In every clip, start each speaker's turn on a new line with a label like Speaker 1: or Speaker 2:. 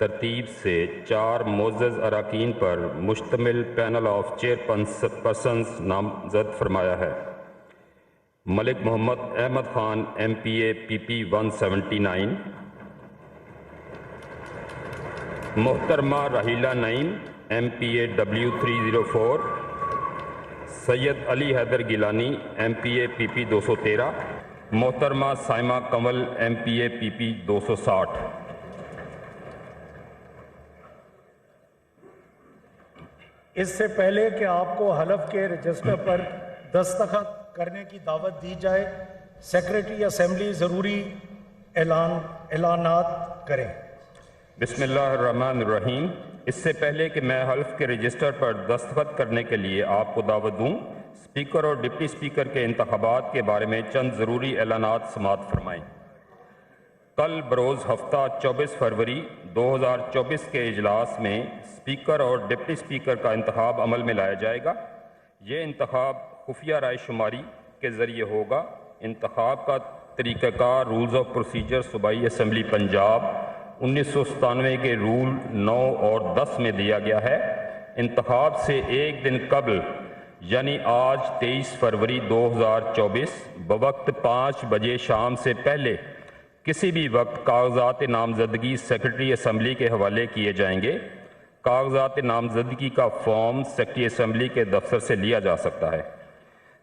Speaker 1: तरतीब से 4 मुअज़्ज़ज़ अरकान पर मुश्तमिल पैनल ऑफ चेयरपर्सन्स नामज़द फरमाया है। मलिक मोहम्मद अहमद खान MPA PP 179, मोहतरमा राहिला Naeem MPA W304, Syed Ali Haider Gilani MPA PP 213, मोहतरमा साइमा कंवल MPA PP 260।
Speaker 2: इससे पहले कि आपको हलफ के रजिस्टर पर दस्तखत करने की दावत दी जाए, सेक्रेटरी असेंबली ज़रूरी ऐलानात करें।
Speaker 1: बिस्मिल्लाहिर्रहमानिर्रहीम। इससे पहले कि मैं हल्फ के रजिस्टर पर दस्तखत करने के लिए आपको दावत दूं, स्पीकर और डिप्टी स्पीकर के इंतखाबात के बारे में चंद ज़रूरी ऐलानात समाअत फरमाएँ। कल बरोज़ हफ्ता 24 फरवरी 2024 के इजलास में स्पीकर और डिप्टी स्पीकर का इंतखाब अमल में लाया जाएगा। ये इंतखाब खुफिया राय शुमारी के ज़रिए होगा। इंतखाब का तरीक़ाकार रूल्स ऑफ प्रोसीजर सूबाई असम्बली पंजाब 1997 के रूल 9 और 10 में दिया गया है। इंतखाब से एक दिन कबल यानी आज 23 फरवरी 2024 बवक्त 5 बजे शाम से पहले किसी भी वक्त कागजात नामजदगी सेक्रेटरी असम्बली के हवाले किए जाएंगे। कागजात नामजदगी का फॉर्म सेक्रेटरी असम्बली के दफ्तर से लिया जा सकता है।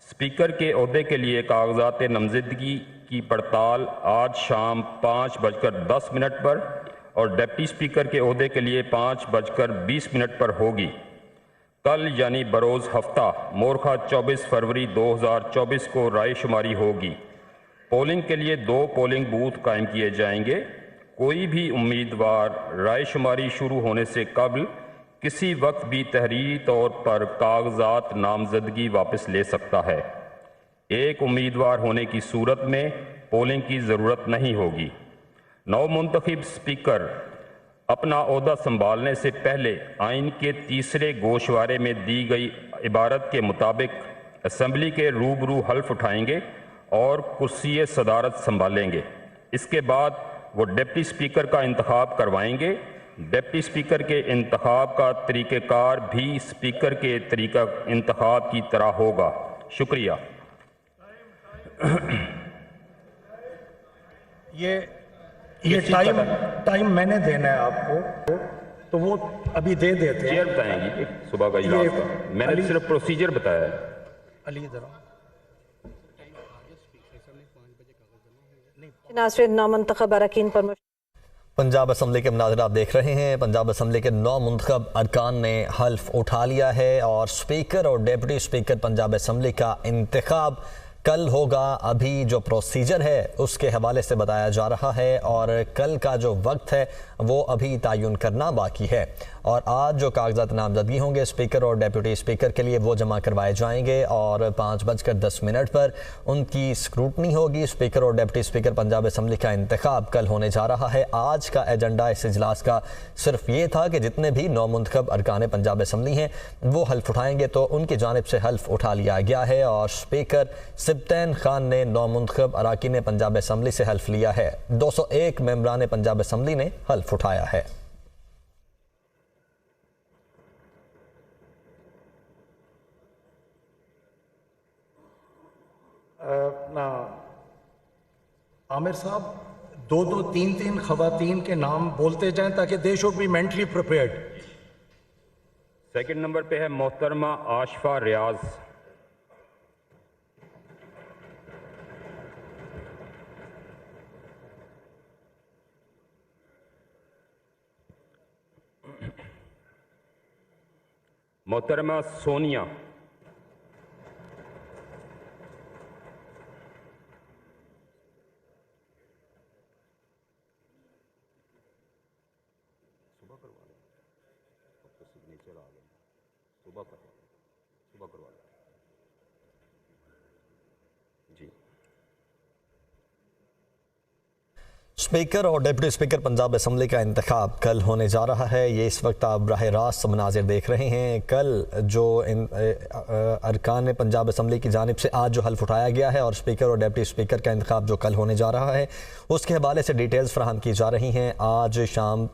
Speaker 1: स्पीकर के ओहदे के लिए कागजात नामजदगी की पड़ताल आज शाम 5:10 पर और डिप्टी स्पीकर के ओहदे के लिए 5:20 पर होगी। कल यानी बरोज़ हफ्ता मोरखा 24 फरवरी 2024 को राय शुमारी होगी। पोलिंग के लिए 2 पोलिंग बूथ कायम किए जाएंगे। कोई भी उम्मीदवार राय शुमारी शुरू होने से कबल किसी वक्त भी तहरीरी तौर पर कागजात नामजदगी वापस ले सकता है। एक उम्मीदवार होने की सूरत में पोलिंग की ज़रूरत नहीं होगी। नौ मुंतखब स्पीकर अपना ओहदा संभालने से पहले आइन के तीसरे गोशवारे में दी गई इबारत के मुताबिक असम्बली के रूबरू हल्फ उठाएंगे और कुर्सी सदारत संभालेंगे। इसके बाद वो डिप्टी स्पीकर का इंतखाब करवाएंगे। डिप्टी स्पीकर के इंतखाब का तरीक़ाकार भी स्पीकर के तरीका इंतखाब की तरह होगा। शुक्रिया।
Speaker 2: ये टाइम मैंने देना है आपको, तो वो अभी दे देते हैं।
Speaker 1: चेयर बताएंगी सुबह का इजलास का, मैंने सिर्फ प्रोसीजर बताया है।
Speaker 2: अली इधर
Speaker 3: नाज़रीन, नामुंतखब अरकान पर
Speaker 4: पंजाब असम्बली के मनाज़िर आप देख रहे हैं। पंजाब असम्बली के 9 मुंतखब अरकान ने हल्फ उठा लिया है और स्पीकर और डिप्टी स्पीकर पंजाब असम्बली का इंतखाब कल होगा। अभी जो प्रोसीजर है उसके हवाले से बताया जा रहा है और कल का जो वक्त है वो अभी तयन करना बाकी है। और आज जो कागजात नामजदगी होंगे स्पीकर और डिप्टी स्पीकर के लिए वो जमा करवाए जाएंगे और 5:10 पर उनकी स्क्रूटनी होगी। स्पीकर और डिप्टी स्पीकर पंजाब असम्बली का इंतखाब कल होने जा रहा है। आज का एजेंडा इस इजलास का सिर्फ ये था कि जितने भी 9 मुंतखब अरकान पंजाब असम्बली हैं वो हल्फ उठाएंगे, तो उनकी जानिब से हल्फ उठा लिया गया है और स्पीकर सिब्तैन खान ने 9 मुंतखब अरकान पंजाब असम्बली से हल्फ लिया है। 201 मेंबरान पंजाब असम्बली ने हल्फ उठाया है।
Speaker 2: आमिर साहब 2-2, 3-3 खवातीन के नाम बोलते जाएं ताकि they should be mentally prepared.
Speaker 1: Second number पे है मोहतरमा आशफा रियाज। मोहतरमा सोनिया।
Speaker 4: स्पीकर और डिप्टी स्पीकर पंजाब असम्बली का इंतखाब कल होने जा रहा है। ये इस वक्त आप बराह रास्त मनाजिर देख रहे हैं। कल जो अरकान पंजाब असम्बली की जानिब से आज जो हल्फ उठाया गया है और स्पीकर और डिप्टी स्पीकर का इंतखाब जो कल होने जा रहा है उसके हवाले से डिटेल्स फराहम की जा रही हैं। आज शाम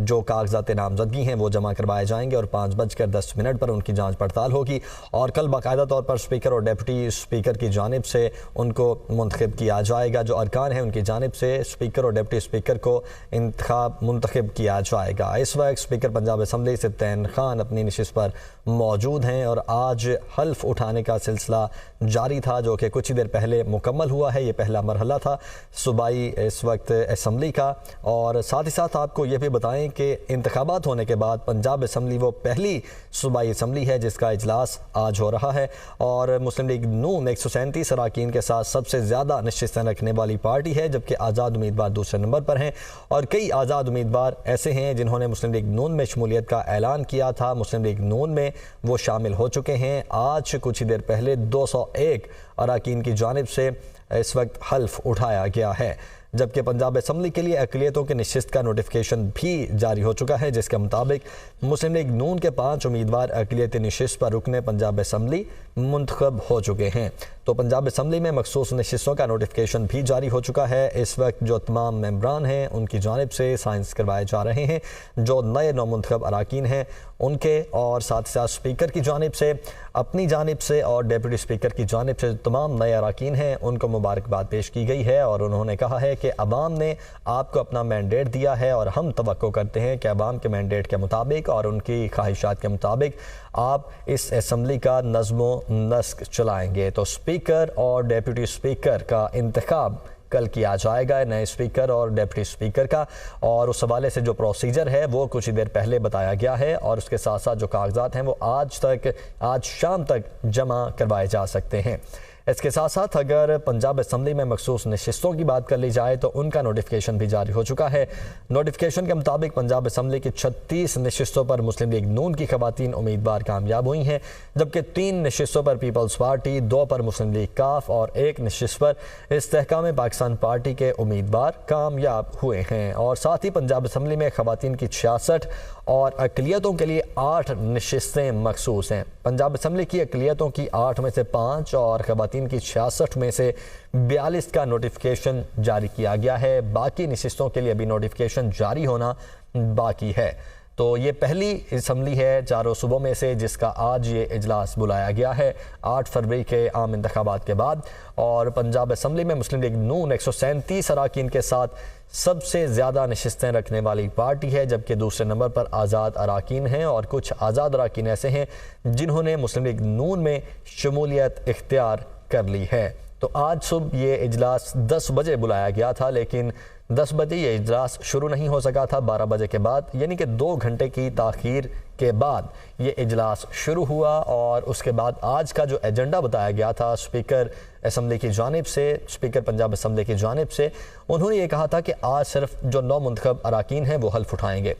Speaker 4: जो कागजात नामजदगी हैं वो जमा करवाए जाएंगे और 5:10 पर उनकी जांच पड़ताल होगी और कल बाकायदा तौर पर स्पीकर और डिप्टी स्पीकर की जानिब से उनको मुंतखब किया जाएगा। जो अरकान हैं उनकी जानिब से स्पीकर और डिप्टी स्पीकर को मुंतखब किया जाएगा। इस वक्त स्पीकर पंजाब असम्बली सिब्तैन खान अपनी नशिस्त पर मौजूद हैं और आज हल्फ उठाने का सिलसिला जारी था जो कि कुछ ही देर पहले मुकम्मल हुआ है। ये पहला मरहला था सूबाई इस वक्त असम्बली का। और साथ ही साथ आपको ये भी बताएं कि इंतखाबात होने के बाद पंजाब असम्बली वो पहली सूबाई असम्बली है जिसका इजलास आज हो रहा है और मुस्लिम लीग नून 137 अरकान के साथ सबसे ज़्यादा नशिस्तें रखने वाली पार्टी है, जबकि आज़ाद उम्मीदवार दूसरे नंबर पर हैं और कई आज़ाद उम्मीदवार ऐसे हैं जिन्होंने मुस्लिम लीग नून में शमूलियत का ऐलान किया था। मुस्लिम लीग नून में वो शामिल हो चुके हैं। आज कुछ ही देर पहले 201 अरकान की जानिब से इस वक्त हल्फ उठाया गया है, जबकि पंजाब असम्बली के लिए अक़लियतों की नशिस्त का नोटिफिकेशन भी जारी हो चुका है जिसके मुताबिक मुस्लिम लीग नून के 5 उम्मीदवार अक़लियती नशिस्त पर रुकने पंजाब असम्बली मुंतखब हो चुके हैं। तो पंजाब असम्बली में मखसूस नशिस्तों का नोटिफिकेशन भी जारी हो चुका है। इस वक्त जो तमाम मेंबरान हैं उनकी जानिब से साइंस करवाए जा रहे हैं, जो नए नौमुंतखब अरकान हैं उनके, और साथ ही साथ स्पीकर की जानिब से, अपनी जानिब से और डिप्टी स्पीकर की जानिब से तमाम नए अरकान हैं उनको मुबारकबाद पेश की गई है। और उन्होंने कहा है कि अवाम ने आपको अपना मैंडेट दिया है और हम तवक्को करते हैं कि अवाम के मैंडेट के मुताबिक और उनकी ख्वाहिशात के मुताबिक आप इस असम्बली का नज़्मो नस्क चलाएंगे। तो स्पीकर और डिप्टी स्पीकर का इंतखाब कल किया जाएगा, नए स्पीकर और डिप्टी स्पीकर का, और उस हवाले से जो प्रोसीजर है वो कुछ ही देर पहले बताया गया है और उसके साथ साथ जो कागजात हैं वो आज शाम तक जमा करवाए जा सकते हैं। इसके साथ साथ अगर पंजाब असम्बली में मखसूस नशिस्तों की बात कर ली जाए तो उनका नोटिफिकेशन भी जारी हो चुका है। नोटिफिकेशन के मुताबिक पंजाब असम्बली की 36 नशिस्तों पर मुस्लिम लीग नून की खवातीन उम्मीदवार कामयाब हुई हैं, जबकि 3 नशिस्तों पर पीपल्स पार्टी, 2 पर मुस्लिम लीग काफ और 1 नशिस्त पर इस्तेहकाम पाकिस्तान पार्टी के उम्मीदवार कामयाब हुए हैं। और साथ ही पंजाब असम्बली में खवातीन की 66 और अक़लियतों के लिए 8 नशिस्तें मखसूस हैं। पंजाब असम्बली की अक़लियतों की 8 में से 5 और खवातीन की 66 में से 42 का नोटिफिकेशन जारी किया गया है। बाकी नशिस्तों के लिए अभी नोटिफिकेशन जारी होना बाकी है। तो ये पहली असम्बली है चारों सूबों में से जिसका आज ये इजलास बुलाया गया है 8 फरवरी के आम इंतखाबात के बाद। और पंजाब असम्बली में मुस्लिम लीग नून 137 अरकान के साथ सबसे ज़्यादा नशिस्तें रखने वाली पार्टी है, जबकि दूसरे नंबर पर आज़ाद अरकान हैं और कुछ आज़ाद अरकान ऐसे हैं जिन्होंने मुस्लिम लीग नून में शमूलियत इख्तियार कर ली है। तो आज सुबह ये इजलास 10 बजे बुलाया गया था, लेकिन 10 बजे ये इजलास शुरू नहीं हो सका था। 12 बजे के बाद यानी कि 2 घंटे की ताख़ीर के बाद ये इजलास शुरू हुआ और उसके बाद आज का जो एजेंडा बताया गया था स्पीकर असम्बली की जानिब से, स्पीकर पंजाब असम्बली की जानिब से, उन्होंने ये कहा था कि आज सिर्फ जो 9 मुंतखब अरकान हैं वो हल्फ उठाएंगे।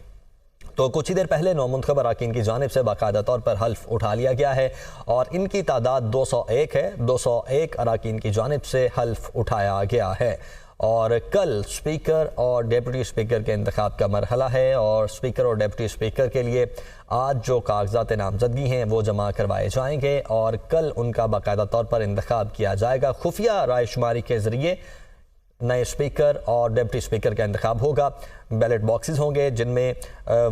Speaker 4: तो कुछ ही देर पहले 9 मुंतखब अरकान की जानिब से बाकायदा तौर पर हल्फ उठा लिया गया है और इनकी तादाद 201 है। 201 अरकान की जानिब से हल्फ उठाया गया है और कल स्पीकर और डिप्टी स्पीकर के इंतखाब का मरहला है और स्पीकर और डिप्टी स्पीकर के लिए आज जो कागजात नामजदगी हैं वो जमा करवाए जाएंगे और कल उनका बाकायदा तौर पर इंतखाब किया जाएगा। खुफिया रायशुमारी के ज़रिए नए स्पीकर और डिप्टी स्पीकर का इंतखाब होगा। बैलेट बॉक्सेस होंगे जिनमें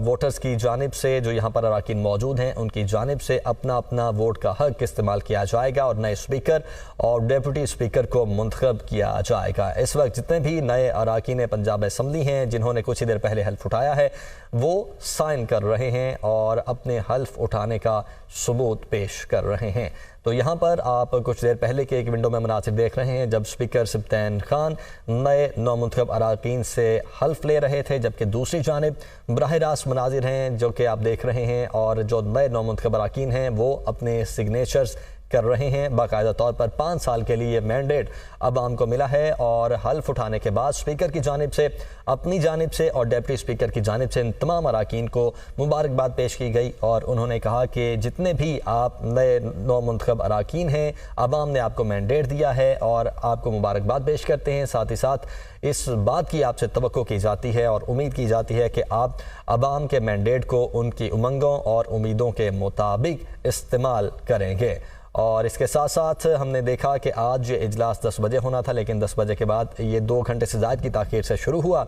Speaker 4: वोटर्स की जानिब से जो यहाँ पर अरकान मौजूद हैं उनकी जानिब से अपना अपना वोट का हक इस्तेमाल किया जाएगा और नए स्पीकर और डिप्टी स्पीकर को मुंतखब किया जाएगा। इस वक्त जितने भी नए अरकान पंजाब असम्बली हैं जिन्होंने कुछ ही देर पहले हल्फ उठाया है वो साइन कर रहे हैं और अपने हल्फ उठाने का सबूत पेश कर रहे हैं। तो यहाँ पर आप कुछ देर पहले के एक विंडो में मनासिर देख रहे हैं जब स्पीकर सिब्तैन खान नए नौमुंतखब अरकान से हल्फ ले रहे थे, जबकि दूसरी जानिब बराह रास्त मनाजिर हैं जो कि आप देख रहे हैं और जो नए नौमुंतखब अरकान हैं वो अपने सिग्नेचर्स कर रहे हैं। बाकायदा तौर पर 5 साल के लिए मैंडेट अवाम को मिला है और हल्फ उठाने के बाद स्पीकर की जानिब से, अपनी जानिब से और डिप्टी स्पीकर की जानिब से इन तमाम अरकान को मुबारकबाद पेश की गई और उन्होंने कहा कि जितने भी आप नए नौमुंतखब अरकान हैं अवाम ने आपको मैंडेट दिया है और आपको मुबारकबाद पेश करते हैं। साथ ही साथ इस बात की आपसे तवक्को की जाती है और उम्मीद की जाती है कि आप अवाम के मैंडेट को उनकी उमंगों और उम्मीदों के मुताबिक इस्तेमाल करेंगे। और इसके साथ साथ हमने देखा कि आज ये इजलास 10 बजे होना था, लेकिन 10 बजे के बाद ये 2 घंटे से ज़ायद की ताख़ीर से शुरू हुआ।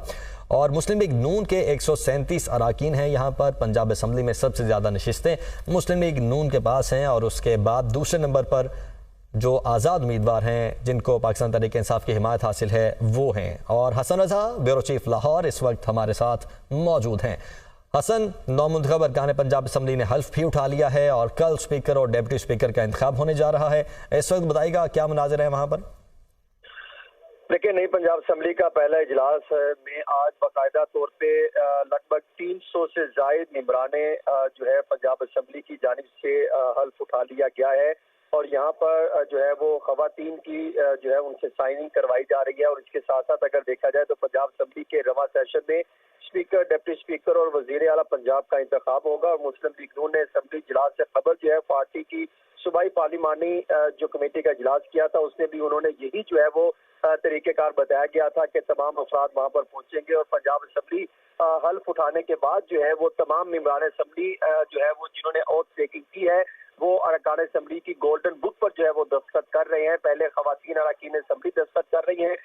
Speaker 4: और मुस्लिम लीग नून के 137 अरकान हैं यहाँ पर। पंजाब असम्बली में सबसे ज़्यादा नशिस्तें मुस्लिम लीग नून के पास हैं, और उसके बाद दूसरे नंबर पर जो आज़ाद उम्मीदवार हैं जिनको पाकिस्तान तहरीक इंसाफ की हिमायत हासिल है वो हैं। और हसन रज़ा ब्यूरो चीफ लाहौर इस वक्त हमारे साथ मौजूद हैं। हसन, नौमुंतखब अरकान पंजाब असम्बली ने हल्फ भी उठा लिया है और कल स्पीकर और डिप्टी स्पीकर का इंतखाब होने जा रहा है। इस वक्त बताइएगा क्या मुनाज़िर है वहाँ पर?
Speaker 5: देखिए, नई पंजाब असम्बली का पहला इजलास में आज बाकायदा तौर पे लगभग 300 से जायद मेंबराने जो है पंजाब असम्बली की जानिब से हल्फ उठा लिया गया है। और यहाँ पर जो है वो खवातीन की जो है उनसे साइनिंग करवाई जा रही है। और इसके साथ साथ अगर देखा जाए तो पंजाब असम्बली के रवा सेशन में स्पीकर, डिप्टी स्पीकर और वजीर आला पंजाब का इंतखाब होगा। और मुस्लिम लीग नून ने असम्बली इजलास से खबर जो है पार्टी की सूबाई पार्लिमानी जो कमेटी का इजलास किया था उसमें भी उन्होंने यही जो है वो तरीकेकार बताया गया था कि तमाम अफराद वहाँ पर पहुंचेंगे और पंजाब असम्बली हल्फ उठाने के बाद जो है वो तमाम मेंबरान असम्बली जो है वो जिन्होंने ओथ टेकिंग की है वो अरकान असम्बली की गोल्डन बुक पर जो है वो दस्तखत कर रहे हैं। पहले खवातीन अरकान असम्बली दस्तखत कर रही हैं।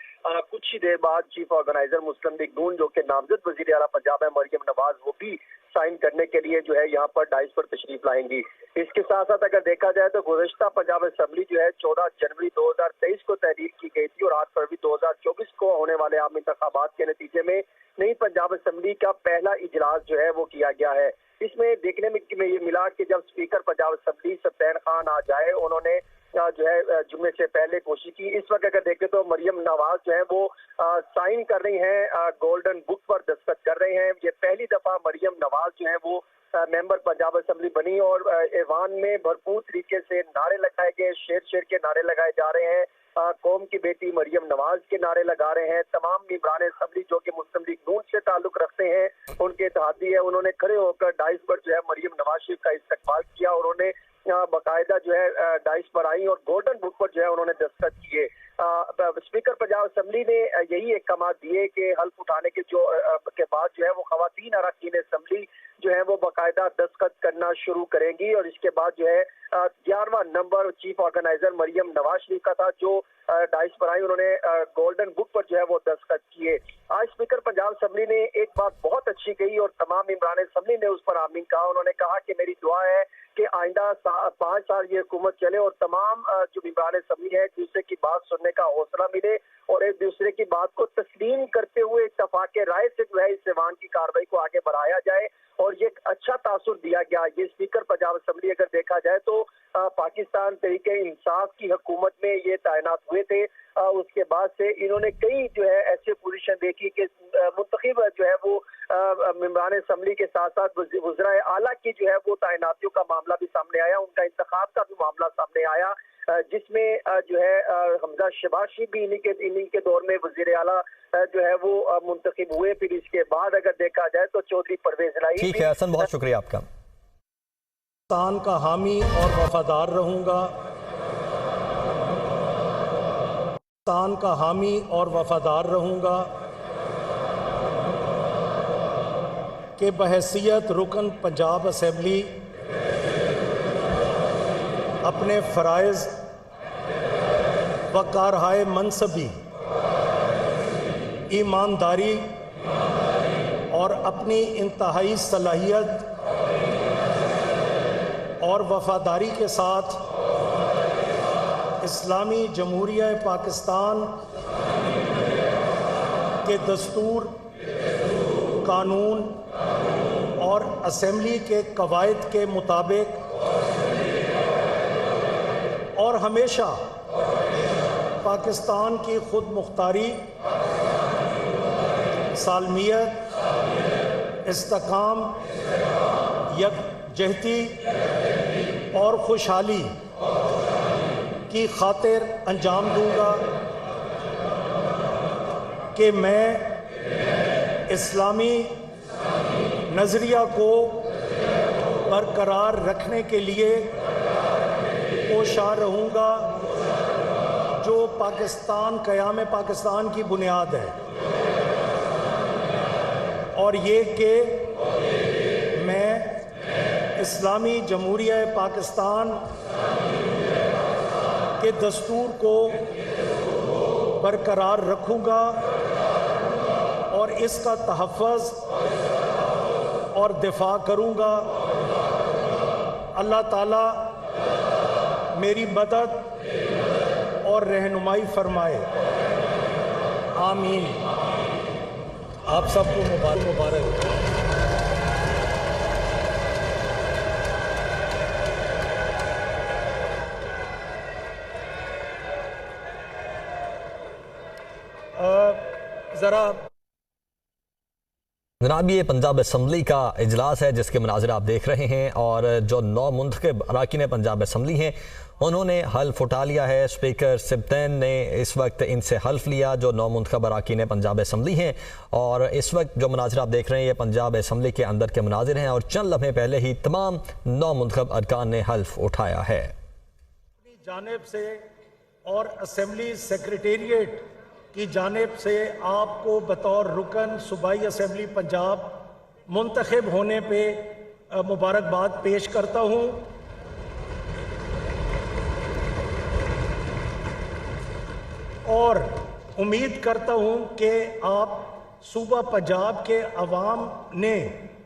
Speaker 5: कुछ ही देर बाद चीफ ऑर्गेनाइजर मुस्लिम लीग नून जो कि नामजद वजीर आला पंजाब है मरियम नवाज, वो भी साइन करने के लिए जो है यहाँ पर डाइस पर तशरीफ लाएंगी। इसके साथ साथ अगर देखा जाए तो गुज़श्ता पंजाब असम्बली जो है 14 जनवरी 2023 को तहरीर की गई थी और 8 फरवरी 2024 को होने वाले आम इंतखाबात के नतीजे में नई पंजाब असम्बली का पहला इजलास जो है वो किया गया है। इसमें देखने में ये मिला कि जब स्पीकर पंजाब असम्बली सत्तैन खान आ जाए उन्होंने जो है जुम्मे से पहले कोशिश की। इस वक्त अगर देखें तो मरियम नवाज जो है वो साइन कर रही हैं, गोल्डन बुक पर दस्तखत कर रहे हैं। ये पहली दफा मरियम नवाज जो है वो मेंबर पंजाब असम्बली बनी और ऐवान में भरपूर तरीके से नारे लगाए गए, शेर शेर के नारे लगाए जा रहे हैं। कौम की बेटी मरियम नवाज के नारे लगा रहे हैं। तमाम मेंबरान असम्बली जो कि मुस्लिम लीग नून से ताल्लुक रखते हैं, उनके इत्तेहादी है, उन्होंने खड़े होकर डाइस पर जो है मरियम नवाज शरीफ का इस्तकबाल किया और उन्होंने बाकायदा जो है डाइस पर आई और गोल्डन बुक पर जो है उन्होंने दस्तखत किए। स्पीकर पंजाब असम्बली ने यही अहकाम दिए कि हल्फ उठाने के बाद जो है वो खवातीन अरकान असम्बली जो है वो बाकायदा दस्तखत करना शुरू करेंगी। और इसके बाद जो है 11वां number chief organizer Maryam Nawaz Sharif का था जो डाइस पर आई, उन्होंने गोल्डन बुक पर जो है वो दस्तखत किए। आज स्पीकर पंजाब असम्बली ने एक बात बहुत अच्छी कही और तमाम मेंबरान असम्बली ने उस पर आमीन कहा। उन्होंने कहा कि मेरी दुआ है कि आइंदा 5 साल ये हुकूमत चले और तमाम जो मेंबरान असम्बली है एक दूसरे की बात सुनने का हौसला मिले और एक दूसरे की बात को तस्लीम करते हुए इत्तफाक राय से जो है इस ऐवान की कार्रवाई को आगे बढ़ाया जाए और ये अच्छा तासुर दिया गया। ये स्पीकर पंजाब असम्बली अगर देखा जाए तो पाकिस्तान तहरीक इंसाफ की हुकूमत में ये तैनात हुए थे। उसके बाद से इन्होंने कई जो है ऐसे पोजीशन देखी कि मुंतखब जो है वो मेंबरान असम्बली के साथ साथ वज़राए आला की जो है वो तैनातियों का मामला भी सामने आया, उनका इंतखाब का भी मामला सामने आया, जिसमें जो है हमजा शबाशी भी इन्हीं के दौर में वज़ीर आला जो है वो मुंतखब हुए। फिर इसके बाद अगर देखा जाए तो चौधरी परवेज इलाही।
Speaker 4: ठीक है हसन, बहुत शुक्रिया आपका।
Speaker 2: पाकिस्तान का हामी और वफादार रहूंगा, पाकिस्तान का हामी और वफादार रहूंगा कि बहैसियत रुकन पंजाब असम्बली अपने फ़राइज़ व कारहाय मनसबी, ईमानदारी और अपनी इंतहाई सलाहियत और वफादारी के साथ इस्लामी जमहूरिया पाकिस्तान के दस्तूर, कानून और असम्बली के कवायद के मुताबिक और हमेशा पाकिस्तान की खुद मुख्तारी, सालमियत, इस्तेकाम, यकजहती और खुशहाली की खातिर अंजाम दूंगा कि मैं इस्लामी नज़रिया को बरकरार रखने के लिए कोशा रहूँगा जो पाकिस्तान क़याम पाकिस्तान की बुनियाद है, और ये कि मैं इस्लामी जमहूरिया पाकिस्तान के दस्तूर को बरकरार रखूंगा और इसका तहफ़्फ़ुज़ और दिफा करूंगा। अल्लाह ताला मेरी मदद और रहनुमाई फरमाए। आमीन। आप सबको मुबारक। ज़रा
Speaker 4: जनाब, ये पंजाब असम्बली का इजलास है जिसके मनाज़िर आप देख रहे हैं और जो 9 मुंतखब अरकान पंजाब असम्बली हैं उन्होंने हल्फ उठा लिया है। स्पीकर सिब्तैन ने इस वक्त इनसे हल्फ लिया जो 9 मुंतखब अरकान पंजाब असम्बली हैं और इस वक्त जो मनाज़िर आप देख रहे हैं ये पंजाब असम्बली के अंदर के मनाज़िर हैं और चंद लम्हे पहले ही तमाम 9 मुंतखब अरकान ने हल्फ उठाया है।
Speaker 2: अपनी जानिब से और असम्बली सेक्रेटेरिएट की जानिब से आपको बतौर रुकन सूबाई असम्बली पंजाब मुंतखब होने पे मुबारकबाद पेश करता हूँ और उम्मीद करता हूँ कि आप सूबा पंजाब के अवाम ने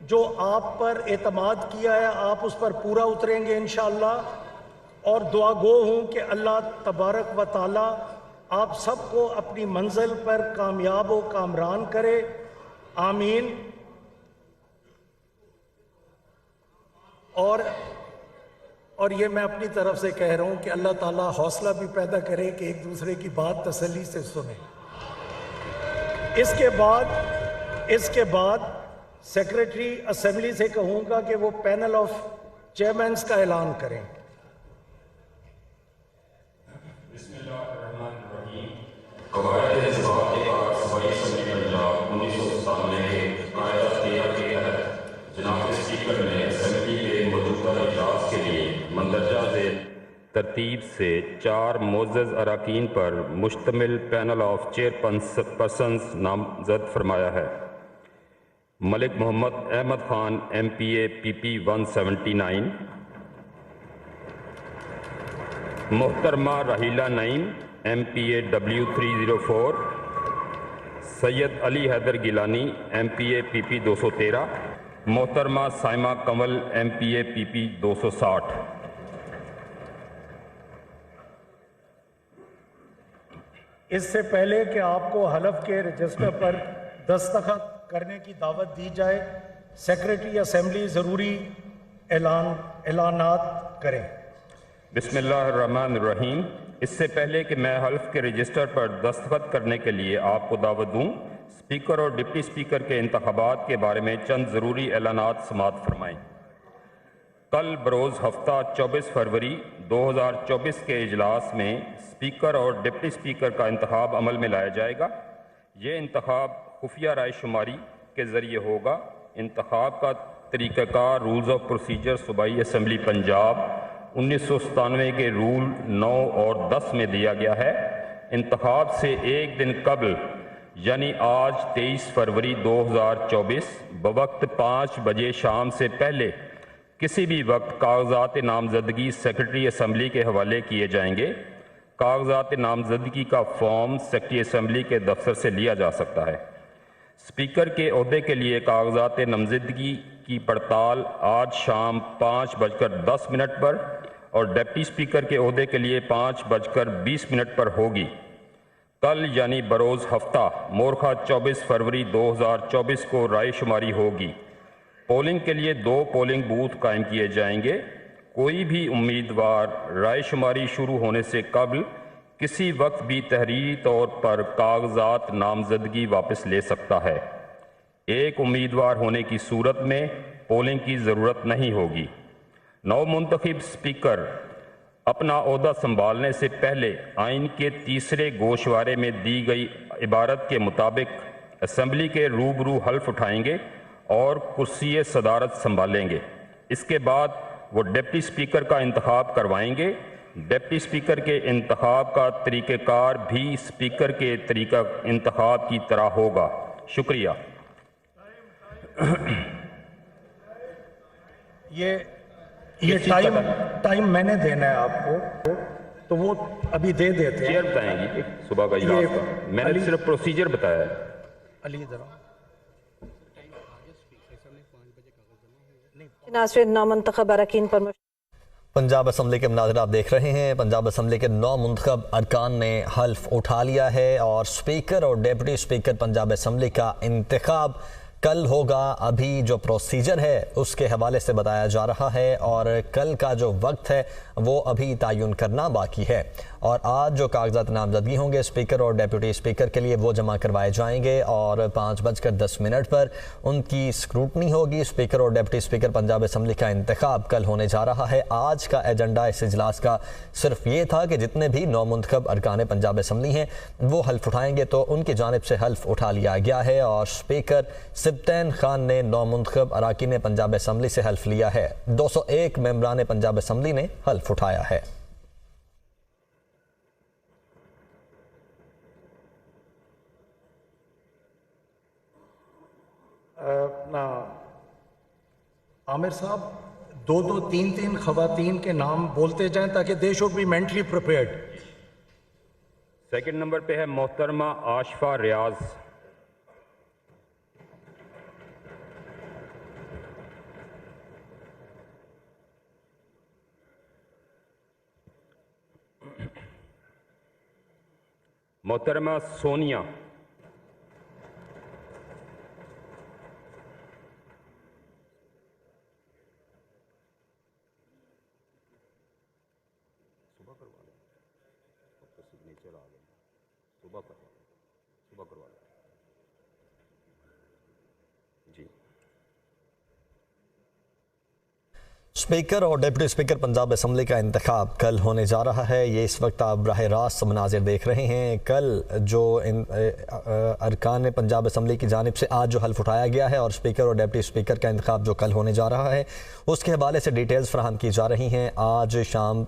Speaker 2: जो आप पर एतमाद किया है आप उस पर पूरा उतरेंगे इंशाअल्लाह और दुआ गो हूँ कि अल्लाह तबारक व ताला आप सबको अपनी मंजिल पर कामयाब व कामरान करे। आमीन। और ये मैं अपनी तरफ से कह रहा हूँ कि अल्लाह ताला हौसला भी पैदा करे कि एक दूसरे की बात तसल्ली से सुने। इसके बाद सेक्रेटरी असेंबली से कहूँगा कि वो पैनल ऑफ चेयरमैन्स का ऐलान करें।
Speaker 1: तरतीब से 4 मोअज़्ज़ज़ अरकान पर मुश्तमिल पैनल ऑफ चेयरपर्सन्स नामजद फरमाया है। मलिक मोहम्मद अहमद खान MPA PP 179, मोहतरमा राहिला Naeem MPA W304, Syed Ali Haider Gilani MPA PP 213, मोहतरमा साइमा कंवल MPA PP 260।
Speaker 2: इससे पहले कि आपको हलफ के रजिस्टर पर दस्तखत करने की दावत दी जाए, सेक्रेटरी असेंबली ज़रूरी ऐलानात करें।
Speaker 1: बिस्मिल्लाहिर्रहमानिर्रहीम। इससे पहले कि मैं हल्फ के रजिस्टर पर दस्तखत करने के लिए आपको दावत दूँ, स्पीकर और डिप्टी स्पीकर के इंतखाबात के बारे में चंद ज़रूरी ऐलानात समाअत फरमाएँ। कल बरोज़ हफ्ता 24 फरवरी 2024 के इजलास में स्पीकर और डिप्टी स्पीकर का इंतखाब अमल में लाया जाएगा। ये इंतखाब खुफिया राय शुमारी के ज़रिए होगा। इंतखाब का तरीक़ाकार रूल्स ऑफ प्रोसीजर सूबाई असम्बली पंजाब 1997 के रूल 9 और 10 में दिया गया है। इंतखाब से एक दिन कबल यानी आज 23 फरवरी 2024 बवक्त 5 बजे शाम से पहले किसी भी वक्त कागजात नामजदगी सेक्रेटरी असम्बली के हवाले किए जाएंगे। कागजात नामजदगी का फॉर्म सेक्रेटरी असम्बली के दफ्तर से लिया जा सकता है। स्पीकर के ओहदे के लिए कागजात नामजदगी की पड़ताल आज शाम 5:10 पर और डिप्टी स्पीकर के ओहदे के लिए 5:20 पर होगी। कल यानी बरोज़ हफ्ता मोरखा 24 फरवरी 2024 को राय शुमारी होगी। पोलिंग के लिए 2 पोलिंग बूथ कायम किए जाएंगे। कोई भी उम्मीदवार राय शुमारी शुरू होने से कबल किसी वक्त भी तहरीरी तौर पर कागजात नामजदगी वापस ले सकता है। एक उम्मीदवार होने की सूरत में पोलिंग की ज़रूरत नहीं होगी। नौ मुंतखब स्पीकर अपना ओहदा संभालने से पहले आइन के तीसरे गोशवारे में दी गई इबारत के मुताबिक असम्बली के रूबरू हल्फ उठाएंगे और कुर्सी सदारत संभालेंगे। इसके बाद वो डिप्टी स्पीकर का इंतखाब करवाएंगे। डिप्टी स्पीकर के इंतखाब का तरीक़ेकार भी स्पीकर के तरीका इंतखाब की तरह होगा। शुक्रिया।
Speaker 2: ये टाइम मैंने देना है आपको। तो वो अभी दे देते हैं।
Speaker 1: चेयर बताएंगी सुबह का इजलास का, मैंने
Speaker 2: अली-
Speaker 1: सिर्फ प्रोसीजर बताया है।
Speaker 2: अली इधर आओ।
Speaker 3: नाज़रीन, नामुंतखब अरकान पर
Speaker 4: पंजाब असम्बली के मनाज़िर आप देख रहे हैं। पंजाब असम्बली के 9 मुंतखब अरकान ने हल्फ उठा लिया है और स्पीकर और डिप्टी स्पीकर पंजाब असम्बली का इंतखाब कल होगा। अभी जो प्रोसीजर है उसके हवाले से बताया जा रहा है और कल का जो वक्त है वो अभी तयन करना बाकी है। और आज जो कागजात नामजदगी होंगे स्पीकर और डिप्टी स्पीकर के लिए वो जमा करवाए जाएंगे और 5:10 पर उनकी स्क्रूटनी होगी। स्पीकर और डिप्टी स्पीकर पंजाब असम्बली का इंतखाब कल होने जा रहा है। आज का एजेंडा इस इजलास का सिर्फ ये था कि जितने भी 9 मुंतखब अरकान पंजाब असम्बली हैं वो हल्फ उठाएंगे, तो उनकी जानिब से हल्फ उठा लिया गया है और स्पीकर सिब्तैन खान ने 9 मुंतखब अरकान पंजाब असम्बली से हल्फ लिया है। 201 मेंबरान पंजाब असम्बली ने हल्फ उठाया है।
Speaker 2: ना आमिर साहब 2-2, 3-3 खवातीन के नाम बोलते जाएं ताकि they should be mentally prepared.
Speaker 1: Second number पे है मोहतरमा आशफा रियाज। मोहतरमा सोनिया।
Speaker 4: स्पीकर और डिप्टी स्पीकर पंजाब असम्बली का इंतखाब कल होने जा रहा है। ये इस वक्त आप बराह रास्त मनाजिर देख रहे हैं। कल जो अरकान पंजाब असम्बली की जानिब से आज जो हल्फ उठाया गया है और स्पीकर और डिप्टी स्पीकर का इंतखाब जो कल होने जा रहा है उसके हवाले से डिटेल्स फराहम की जा रही हैं। आज शाम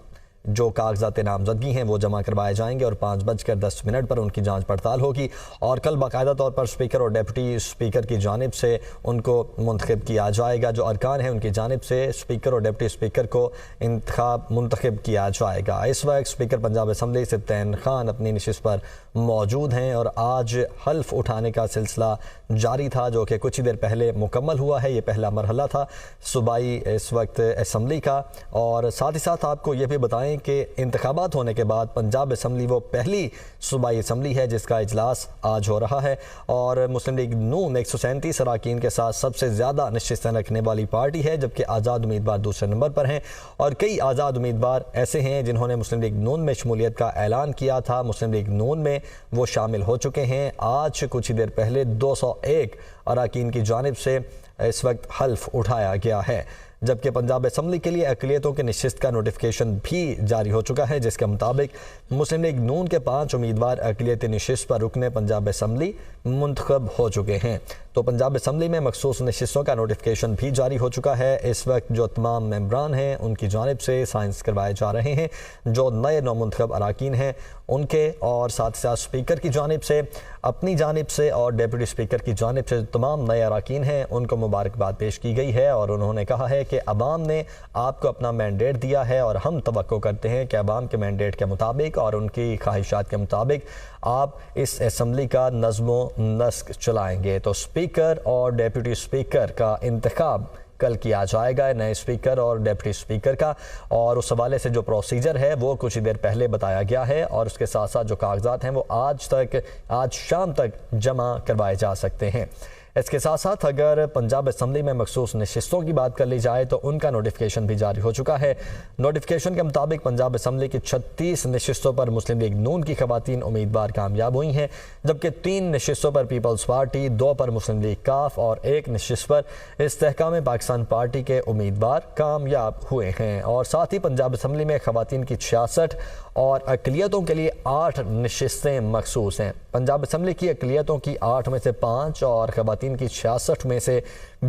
Speaker 4: जो कागजात नामजदगी हैं वो जमा करवाए जाएंगे और 5:10 पर उनकी जांच पड़ताल होगी और कल बाकायदा तौर पर स्पीकर और डिप्टी स्पीकर की जानिब से उनको मुंतखब किया जाएगा। जो अरकान हैं उनकी जानिब से स्पीकर और डिप्टी स्पीकर को इंतखाब मुंतखब किया जाएगा। इस वक्त स्पीकर पंजाब असम्बली सिब्तैन खान अपनी नशिस्त पर मौजूद हैं और आज हल्फ उठाने का सिलसिला जारी था जो कि कुछ ही देर पहले मुकम्मल हुआ है। ये पहला मरहला था सूबाई इस वक्त असम्बली का। और साथ ही साथ आपको ये भी बताएं कि इंतखाबात होने के बाद पंजाब असम्बली वो पहली सूबाई असम्बली है जिसका इजलास आज हो रहा है और मुस्लिम लीग नून 137 अरकान के साथ सबसे ज़्यादा नशिस्तें रखने वाली पार्टी है, जबकि आज़ाद उम्मीदवार दूसरे नंबर पर हैं और कई आज़ाद उम्मीदवार ऐसे हैं जिन्होंने मुस्लिम लीग नून में शमूलियत का ऐलान किया था। मुस्लिम लीग नून में वो शामिल हो चुके हैं। आज कुछ ही देर पहले 201 अरकान की जानिब से इस वक्त हल्फ उठाया गया है, जबकि पंजाब असम्बली के लिए अक़लियतों के नशिस्त का नोटिफिकेशन भी जारी हो चुका है जिसके मुताबिक मुस्लिम लीग नून के 5 उम्मीदवार अक़लियती नशिस्त पर रुकने पंजाब असम्बली मुंतखब हो चुके हैं। तो पंजाब असम्बली में मखसूस नशिस्तों का नोटिफिकेशन भी जारी हो चुका है। इस वक्त जो तमाम मेंबरान हैं उनकी जानिब से साइंस करवाए जा रहे हैं, जो नए नौमुंतखब अरकान हैं उनके, और साथ ही साथ स्पीकर की जानिब से, अपनी जानिब से और डिप्टी स्पीकर की जानिब से तमाम नए अरकान हैं उनको मुबारकबाद पेश की गई है और उन्होंने कहा है कि अवाम ने आपको अपना मैंडेट दिया है और हम तवक्को करते हैं कि अवाम के मैंडेट के मुताबिक और उनकी ख्वाहिशात के मुताबिक आप इस असम्बली का नज़्मो नस्क चलाएंगे। तो स्पीकर और डिप्टी स्पीकर का इंतखाब कल किया जाएगा, नए स्पीकर और डिप्टी स्पीकर का, और उस हवाले से जो प्रोसीजर है वो कुछ ही देर पहले बताया गया है और उसके साथ साथ जो कागजात हैं वो आज शाम तक जमा करवाए जा सकते हैं। इसके साथ साथ अगर पंजाब असम्बली में मखसूस नशिस्तों की बात कर ली जाए तो उनका नोटिफिकेशन भी जारी हो चुका है। नोटिफिकेशन के मुताबिक पंजाब असम्बली की 36 नशिस्तों पर मुस्लिम लीग नून की खवातीन उम्मीदवार कामयाब हुई हैं, जबकि 3 नशिस्तों पर पीपल्स पार्टी, 2 पर मुस्लिम लीग काफ और 1 नशिस्त पर इस्तेहकाम पाकिस्तान पार्टी के उम्मीदवार कामयाब हुए हैं। और साथ ही पंजाब असम्बली में खवातीन की 66 और अक़लियतों के लिए 8 नशिस्तें मखसूस हैं। पंजाब असम्बली की अक़लियतों की 8 में से 5 और खवातीन की 66 में से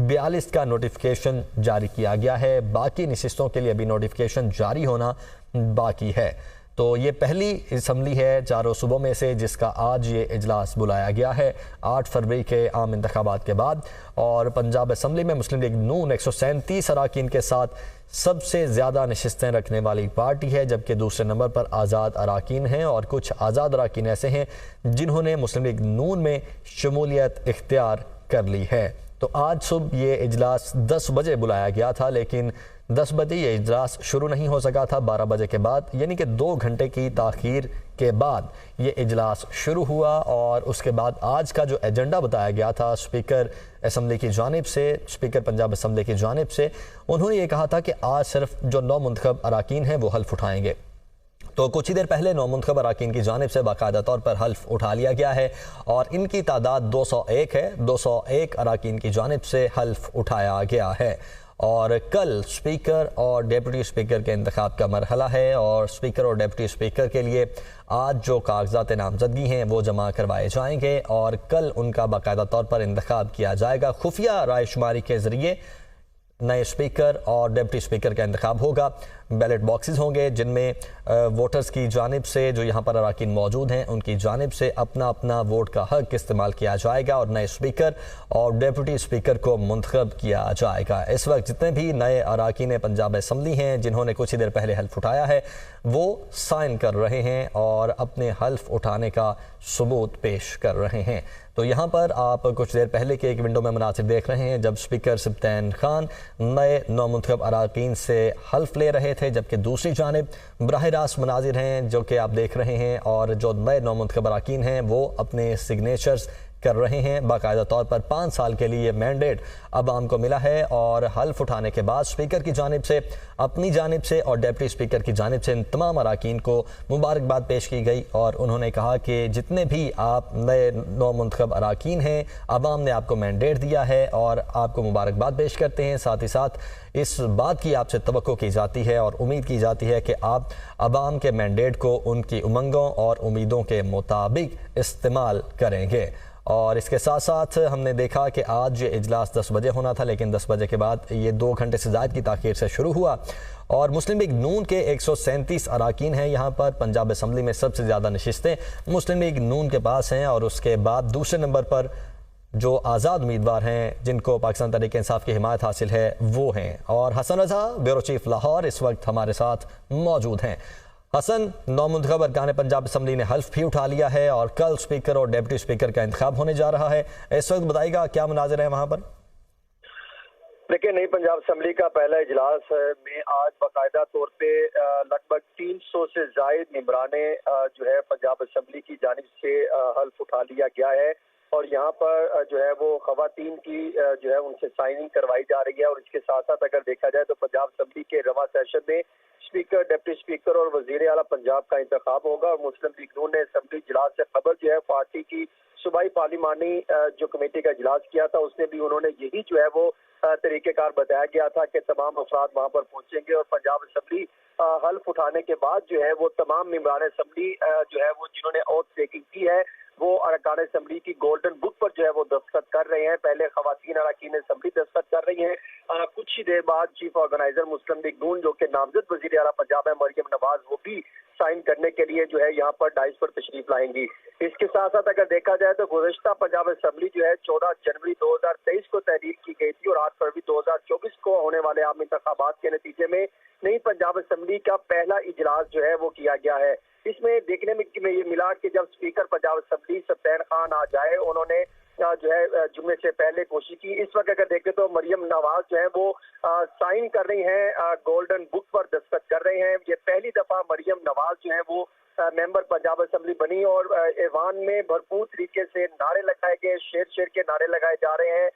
Speaker 4: 42 का नोटिफिकेशन जारी किया गया है। बाकी नशिस्तों के लिए अभी नोटिफिकेशन जारी होना बाकी है। तो ये पहली असम्बली है चारों सूबों में से जिसका आज ये इजलास बुलाया गया है 8 फरवरी के आम इंतखाबात के बाद। और पंजाब असम्बली में मुस्लिम लीग नून 137 अराकीन के साथ सबसे ज़्यादा नशिस्तें रखने वाली पार्टी है, जबकि दूसरे नंबर पर आज़ाद अराकीन हैं और कुछ आज़ाद अराकीन ऐसे हैं जिन्होंने मुस्लिम लीग नून में शमूलियत इख्तियार कर ली है। तो आज सुबह ये इजलास 10 बजे बुलाया गया था, लेकिन 10 बजे ये इजलास शुरू नहीं हो सका था। 12 बजे के बाद यानी कि 2 घंटे की ताख़ीर के बाद ये इजलास शुरू हुआ। और उसके बाद आज का जो एजेंडा बताया गया था स्पीकर असम्बली की जानिब से, स्पीकर पंजाब असम्बली की जानिब से, उन्होंने ये कहा था कि आज सिर्फ जो नौ मुंतखब अराकीन हैं वो हल्फ उठाएंगे। तो कुछ ही देर पहले नौ मुंतखब अराकीन की जानिब से बाकायदा तौर पर हल्फ उठा लिया गया है और इनकी तादाद 201 है। 201 अराकीन की जानिब से हल्फ उठाया गया है। और कल स्पीकर और डेप्यूटी स्पीकर के इंतखाब का मरहला है और स्पीकर और डेप्यूटी स्पीकर के लिए आज जो कागजात नामजदगी हैं वो जमा करवाए जाएंगे और कल उनका बाकायदा तौर पर इंतखाब किया जाएगा। खुफिया रायशुमारी के ज़रिए नए स्पीकर और डिप्टी स्पीकर का इंतखाब होगा। बैलेट बॉक्सेस होंगे जिनमें वोटर्स की जानिब से जो यहाँ पर अराकीन मौजूद हैं उनकी जानिब से अपना अपना वोट का हक इस्तेमाल किया जाएगा और नए स्पीकर और डिप्टी स्पीकर को मुंतखब किया जाएगा। इस वक्त जितने भी नए अराकीन पंजाब असम्बली हैं जिन्होंने कुछ ही देर पहले हल्फ उठाया है वो साइन कर रहे हैं और अपने हल्फ उठाने का सबूत पेश कर रहे हैं। तो यहाँ पर आप कुछ देर पहले के एक विंडो में मनासिर देख रहे हैं जब स्पीकर सिब्तैन खान नए नौमुंतखब अराकीन से हल्फ ले रहे थे, जबकि दूसरी जानिब बराह रास्त मनाजिर हैं जो कि आप देख रहे हैं और जो नए नौमुंतखब अराकीन हैं वो अपने सिग्नेचर्स कर रहे हैं। बाकायदा तौर पर 5 साल के लिए मैंडेट अवाम को मिला है और हल्फ उठाने के बाद स्पीकर की जानिब से, अपनी जानिब से और डिप्टी स्पीकर की जानिब से इन तमाम अराकीन को मुबारकबाद पेश की गई और उन्होंने कहा कि जितने भी आप नए नौमुंतखब अराकीन हैं अवाम ने आपको मैंडेट दिया है और आपको मुबारकबाद पेश करते हैं। साथ ही साथ इस बात की आपसे तवक्को की जाती है और उम्मीद की जाती है कि आप अवाम के मैंडेट को उनकी उमंगों और उम्मीदों के मुताबिक इस्तेमाल करेंगे। और इसके साथ साथ हमने देखा कि आज ये इजलास 10 बजे होना था, लेकिन 10 बजे के बाद ये 2 घंटे से ज़ायद की ताख़ीर से शुरू हुआ और मुस्लिम लीग नून के 137 अराकीन हैं। यहाँ पर पंजाब असम्बली में सबसे ज़्यादा नशिस्तें मुस्लिम लीग नून के पास हैं और उसके बाद दूसरे नंबर पर जो आज़ाद उम्मीदवार हैं जिनको पाकिस्तान तहरीक इंसाफ की हिमायत हासिल है वो हैं। और हसन रज़ा ब्यूरो चीफ लाहौर इस वक्त हमारे साथ मौजूद हैं। हसन, नौमुंतखब अरकान पंजाब असम्बली ने हल्फ भी उठा लिया है और कल स्पीकर और डिप्टी स्पीकर का इंतखाब होने जा रहा है। इस वक्त बताइएगा क्या मनाजिर है वहाँ पर?
Speaker 5: देखिए, नई पंजाब असम्बली का पहला इजलास में आज बाकायदा तौर पे लगभग 300 से जायद मेंबराने जो है पंजाब असम्बली की जानिब से हल्फ उठा लिया गया है और यहाँ पर जो है वो खवातीन की जो है उनसे साइनिंग करवाई जा रही है। और इसके साथ साथ अगर देखा जाए तो पंजाब असम्बली के रवा सेशन में स्पीकर, डिप्टी स्पीकर और वजीर आला पंजाब का इंतखाब होगा। और मुस्लिम लीग नून ने असम्बली इजलास से खबर जो है पार्टी की सूबाई पार्लिमानी जो कमेटी का इजलास किया था उसने भी उन्होंने यही जो है वो तरीक़ेकार बताया गया था कि तमाम अफराद वहाँ पर पहुंचेंगे और पंजाब असम्बली हल्फ उठाने के बाद जो है वो तमाम मेंबरान असम्बली जो है वो जिन्होंने ओथ टेकिंग की है वो अरकान असम्बली की गोल्डन बुक पर जो है वो दस्तखत कर रहे हैं। पहले खवातीन अरकान असम्बली दस्तखत कर रही हैं। कुछ ही देर बाद चीफ ऑर्गेनाइजर मुस्लिम लीग नून जो कि नामजद वज़ीर आला पंजाब है मरियम नवाज वो भी साइन करने के लिए जो है यहाँ पर डाइस पर तशरीफ लाएंगी। इसके साथ साथ अगर देखा जाए तो गुज़श्ता पंजाब असम्बली जो है 14 जनवरी 2023 को तहरीर की गई थी और 8 फरवरी 2024 को होने वाले आम इंतखाबात के नतीजे में नई पंजाब असम्बली का पहला इजलास जो है वो किया गया है। इसमें देखने में ये मिला कि जब स्पीकर पंजाब असम्बली सिब्तैन खान आ जाए उन्होंने जो है जुम्मे से पहले कोशिश की। इस वक्त अगर देखें तो मरियम नवाज जो है वो साइन कर रही हैं, गोल्डन बुक पर दस्तखत कर रहे हैं। ये पहली दफा मरियम नवाज जो है वो मेंबर पंजाब असम्बली बनी और ऐवान में भरपूर तरीके से नारे लगाए गए, शेर शेर के नारे लगाए जा रहे हैं।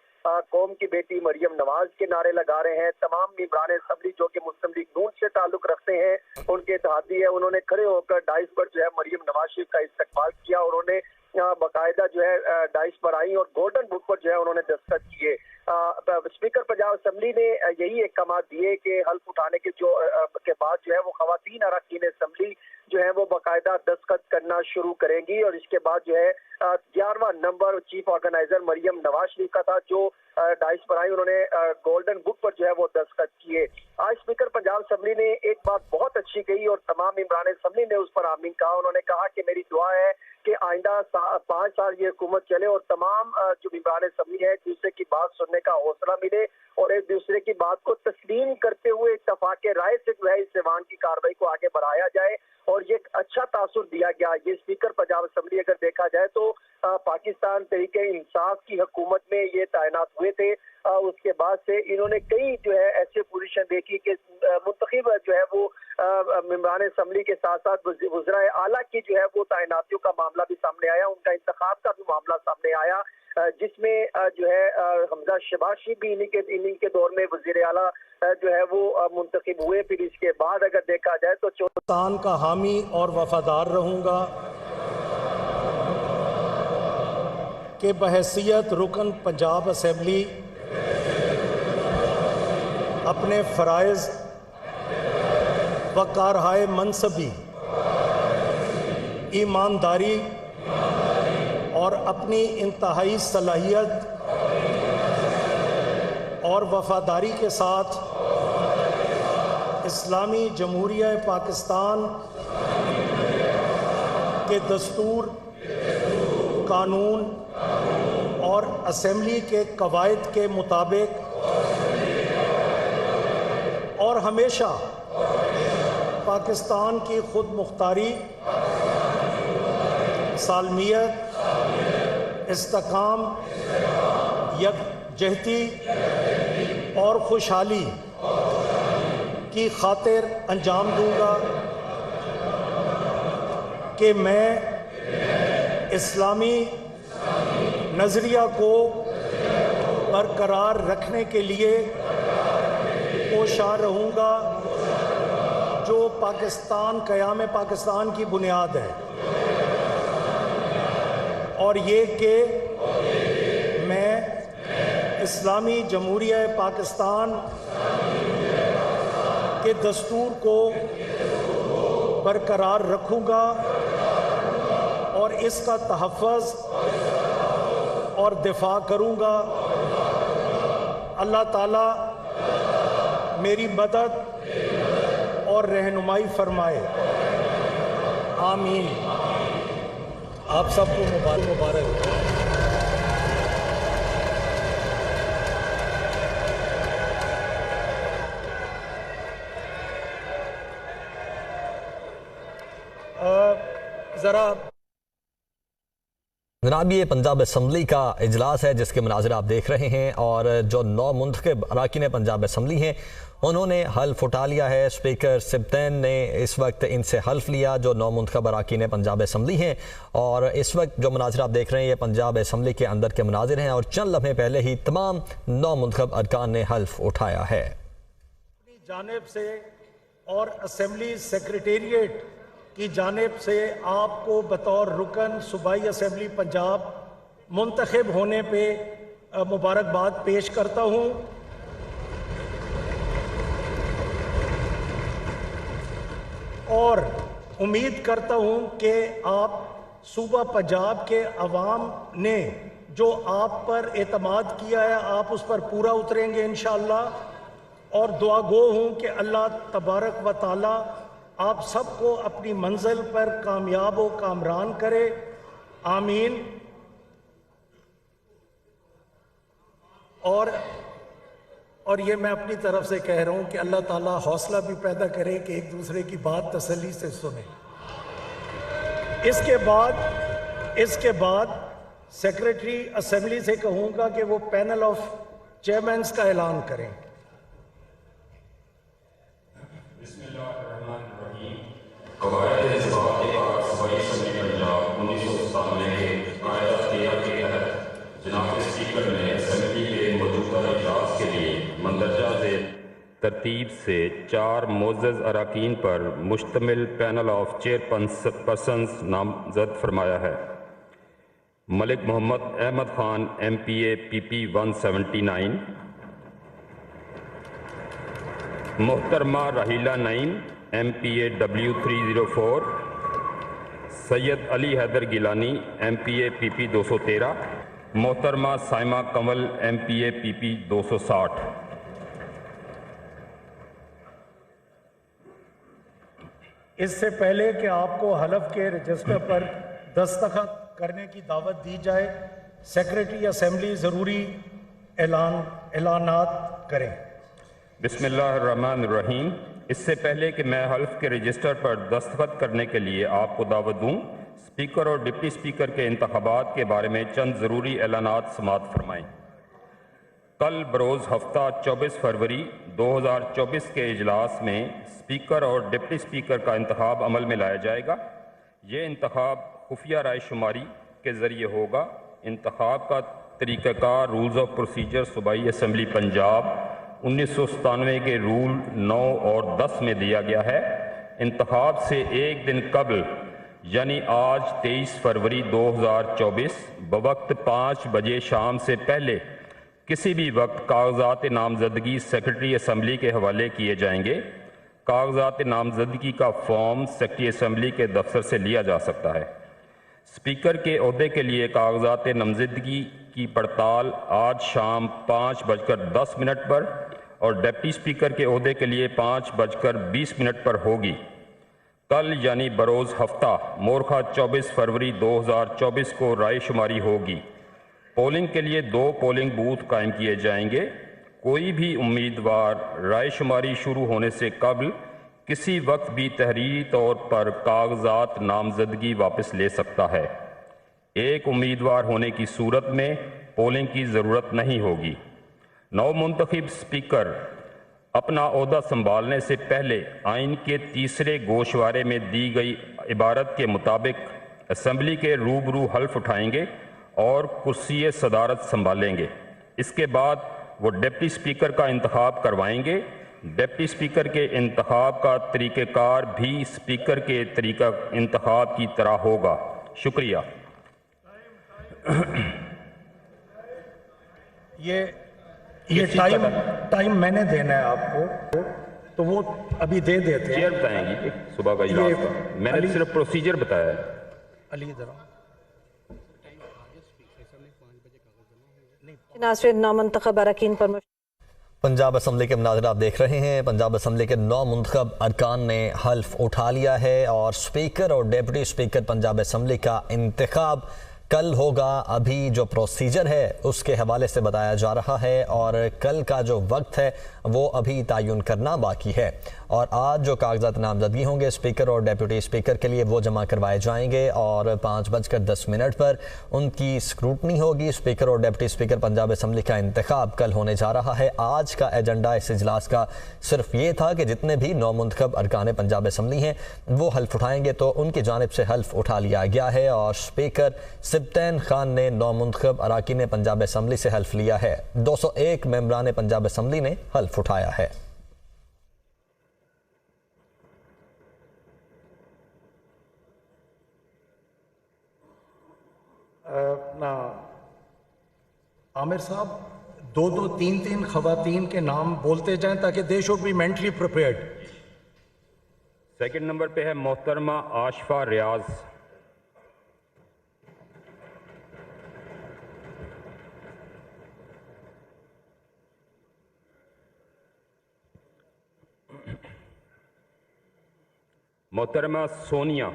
Speaker 5: कौम की बेटी मरियम नवाज के नारे लगा रहे हैं। तमाम मेंबरान असम्बली जो कि मुस्लिम लीग नून से ताल्लुक रखते हैं उनके इत्तेहादी है उन्होंने खड़े होकर डाइस पर जो है मरियम नवाज शरीफ का इस्तकबाल किया। उन्होंने बाकायदा जो है डाइस पर आई और गोल्डन बुक पर जो है उन्होंने दस्तखत किए। स्पीकर पंजाब असम्बली ने यही अहकाम दिए कि हल्फ उठाने के बाद जो है वो खवातीन अरकान असम्बली जो है वो बाकायदा दस्तखत करना शुरू करेंगी और इसके बाद जो है 11वां number chief organizer Maryam Nawaz Sharif का था जो डाइस पर आई। उन्होंने गोल्डन बुक पर जो है वो दस्तखत किए। आज स्पीकर पंजाब पंजाब असम्बली ने एक बात बहुत अच्छी कही और तमाम मेंबरान असम्बली ने उस पर आमीन कहा। उन्होंने कहा कि मेरी दुआ है कि आइंदा 5 साल ये हुकूमत चले और तमाम जो मेंबरान असम्बली है एक दूसरे की बात सुनने का हौसला मिले और एक दूसरे की बात को तस्लीम करते हुए इत्तफाक राय से जो है इस ऐवान की कार्रवाई को आगे बढ़ाया जाए और ये अच्छा तासुर दिया गया। ये स्पीकर पंजाब असम्बली अगर देखा जाए तो पाकिस्तान तहरीके इंसाफ की हुकूमत में ये तैनात हुए थे। उसके बाद से इन्होंने कई जो है ऐसे पोजीशन देखी कि मुंतखब जो है वो मेंबरान असम्बली के साथ साथ वज़राए आला की जो है वो तैनातियों का मामला भी सामने आया, उनका इंतखाब का भी मामला सामने आया, जिसमें जो है हमजा शबाशी भी इन्हीं के दौर में वज़ीर आला जो है वो मुंतखब हुए। फिर इसके बाद अगर देखा जाए तो
Speaker 2: पाकिस्तान का हामी और वफादार रहूँगा कि बहैसियत रुकन पंजाब असम्बली अपने फ़राइज़ व कारहाय मनसबी, ईमानदारी और अपनी इंतहाई सलाहियत और वफादारी के साथ इस्लामी जमहूरिया पाकिस्तान के दस्तूर, कानून और असम्बली के कवायद के मुताबिक और हमेशा पाकिस्तान की खुद मुख्तारी, सालमियत, इस्तेकाम, यकजहती और खुशहाली की खातिर अंजाम दूंगा कि मैं इस्लामी नज़रिया को बरकरार रखने के लिए कोशा रहूँगा जो पाकिस्तान क़याम पाकिस्तान की बुनियाद है, और ये कि मैं इस्लामी जमहूरिया पाकिस्तान के दस्तूर को बरकरार रखूँगा और इसका तहफ़्फ़ुज़ और दिफा करूँगा। अल्लाह ताला मेरी मदद और रहनुमाई फरमाए, आमीन। आप सबको मुबारक। ज़रा
Speaker 4: जनाब, ये पंजाब असम्बली का इजलास है जिसके मनाज़िर आप देख रहे हैं, और जो 9 मुंतखब अरकान पंजाब असम्बली हैं उन्होंने हल्फ उठा लिया है। स्पीकर सिब्तैन ने इस वक्त इनसे हल्फ लिया जो 9 मुंतखब अरकान पंजाब असम्बली हैं, और इस वक्त जो मनाज़िर आप देख रहे हैं ये पंजाब असम्बली के अंदर के मनाज़िर हैं, और चंद लम्हे पहले ही तमाम 9 मुंतखब अरकान ने हल्फ उठाया है।
Speaker 2: अपनी जानिब से और असम्बली सेक्रेटेरिएट की जानिब से आपको बतौर रुकन सूबाई असम्बली पंजाब मुंतखब होने पे मुबारकबाद पेश करता हूँ। और उम्मीद करता हूँ कि आप सूबा पंजाब के अवाम ने जो आप पर एतमाद किया है आप उस पर पूरा उतरेंगे इंशाअल्लाह, और दुआ गो हूँ कि अल्लाह तबारक व ताला आप सबको अपनी मंजिल पर कामयाब व कामरान करे, आमीन। और ये मैं अपनी तरफ से कह रहा हूँ कि अल्लाह ताला हौसला भी पैदा करे कि एक दूसरे की बात तसल्ली से सुने। इसके बाद सेक्रेटरी असम्बली से कहूँगा कि वो पैनल ऑफ चेयरमैन्स का ऐलान करें।
Speaker 1: तरतीब से 4 मोअज़्ज़ज़ अरकान पर मुश्तमिल पैनल ऑफ चेयरपर्सन्स नामजद फरमाया है। मलिक मोहम्मद अहमद खान MPA PP 179, मोहतरमा राहिला Naeem MPA W304, Syed Ali Haider Gilani MPA PP 213, मोहतरमा साइमा कंवल MPA PP 260।
Speaker 2: इससे पहले कि आपको हलफ के रजिस्टर पर दस्तखत करने की दावत दी जाए, सेक्रेटरी असेंबली ज़रूरी ऐलानात करें।
Speaker 1: बिस्मिल्लाहिर्रहमानिर्रहीम। इससे पहले कि मैं हल्फ के रजिस्टर पर दस्तखत करने के लिए आपको दावत दूं, स्पीकर और डिप्टी स्पीकर के इंतखाबात के बारे में चंद ज़रूरी ऐलानात समाअत फरमाएँ। कल बरोज़ हफ्ता 24 फरवरी 2024 के इजलास में स्पीकर और डिप्टी स्पीकर का इंतखाब अमल में लाया जाएगा। ये इंतखाब खुफिया राय शुमारी के ज़रिए होगा। इंतखाब का तरीक़ाकार रूल्स ऑफ प्रोसीजर सूबाई असम्बली पंजाब 1997 के रूल 9 और 10 में दिया गया है। इंतखाब से एक दिन कबल यानी आज 23 फरवरी 2024 बवक्त 5 बजे शाम से पहले किसी भी वक्त कागजात नामजदगी सेक्रेटरी असम्बली के हवाले किए जाएंगे। कागजात नामजदगी का फॉर्म सेक्रेटरी असम्बली के दफ्तर से लिया जा सकता है। स्पीकर के ओहदे के लिए कागजात नामजदगी की पड़ताल आज शाम 5:10 पर और डिप्टी स्पीकर के ओहदे के लिए 5:20 पर होगी। कल यानी बरोज़ हफ्ता मोरखा 24 फरवरी 2024 को राय शुमारी होगी। पोलिंग के लिए 2 पोलिंग बूथ कायम किए जाएंगे। कोई भी उम्मीदवार राय शुमारी शुरू होने से कबल किसी वक्त भी तहरीरी तौर पर कागजात नामजदगी वापस ले सकता है। एक उम्मीदवार होने की सूरत में पोलिंग की ज़रूरत नहीं होगी। नवमुंतखब स्पीकर अपना ओहदा संभालने से पहले आइन के तीसरे गोशवारे में दी गई इबारत के मुताबिक असम्बली के रूबरू हल्फ उठाएंगे और कुर्सी सदारत संभालेंगे। इसके बाद वो डिप्टी स्पीकर का इंतखाब करवाएंगे। डिप्टी स्पीकर के इंतखाब का तरीक़ाकार भी स्पीकर के तरीका इंतखाब की तरह होगा। शुक्रिया।
Speaker 2: ये टाइम मैंने देना है आपको, तो वो अभी दे देते हैं।
Speaker 1: चेयर बताएंगी सुबह का इजलास का। मैंने सिर्फ प्रोसीजर बताया है।
Speaker 2: अली इधर
Speaker 3: नाज़रीन, नामंतखब अरकान पर
Speaker 4: पंजाब असम्बली के मनाज़िर आप देख रहे हैं। पंजाब असम्बली के 9 मुंतखब अरकान ने हल्फ उठा लिया है और स्पीकर और डिप्टी स्पीकर पंजाब असम्बली का इंतखाब कल होगा। अभी जो प्रोसीजर है उसके हवाले से बताया जा रहा है और कल का जो वक्त है वो अभी तयन करना बाकी है। और आज जो कागजात नामजदगी होंगे स्पीकर और डिप्टी स्पीकर के लिए वो जमा करवाए जाएंगे और 5:10 पर उनकी स्क्रूटनी होगी। स्पीकर और डिप्टी स्पीकर पंजाब असम्बली का इंतखाब कल होने जा रहा है। आज का एजेंडा इस इजलास का सिर्फ ये था कि जितने भी 9 मुंतखब अरकान पंजाब असम्बली हैं वो हल्फ उठाएंगे, तो उनकी जानिब से हल्फ उठा लिया गया है और स्पीकर सिब्तैन खान ने 9 मुंतखब अरकान पंजाब असम्बली से हल्फ लिया है। 201 मेंबरान पंजाब असम्बली ने हल्फ उठाया है।
Speaker 2: आमिर साहब 2-2, 3-3 खवातीन के नाम बोलते जाएं ताकि they should be mentally prepared.
Speaker 1: Second number पे है मोहतरमा आशफा रियाज। मोहतरमा सोनिया।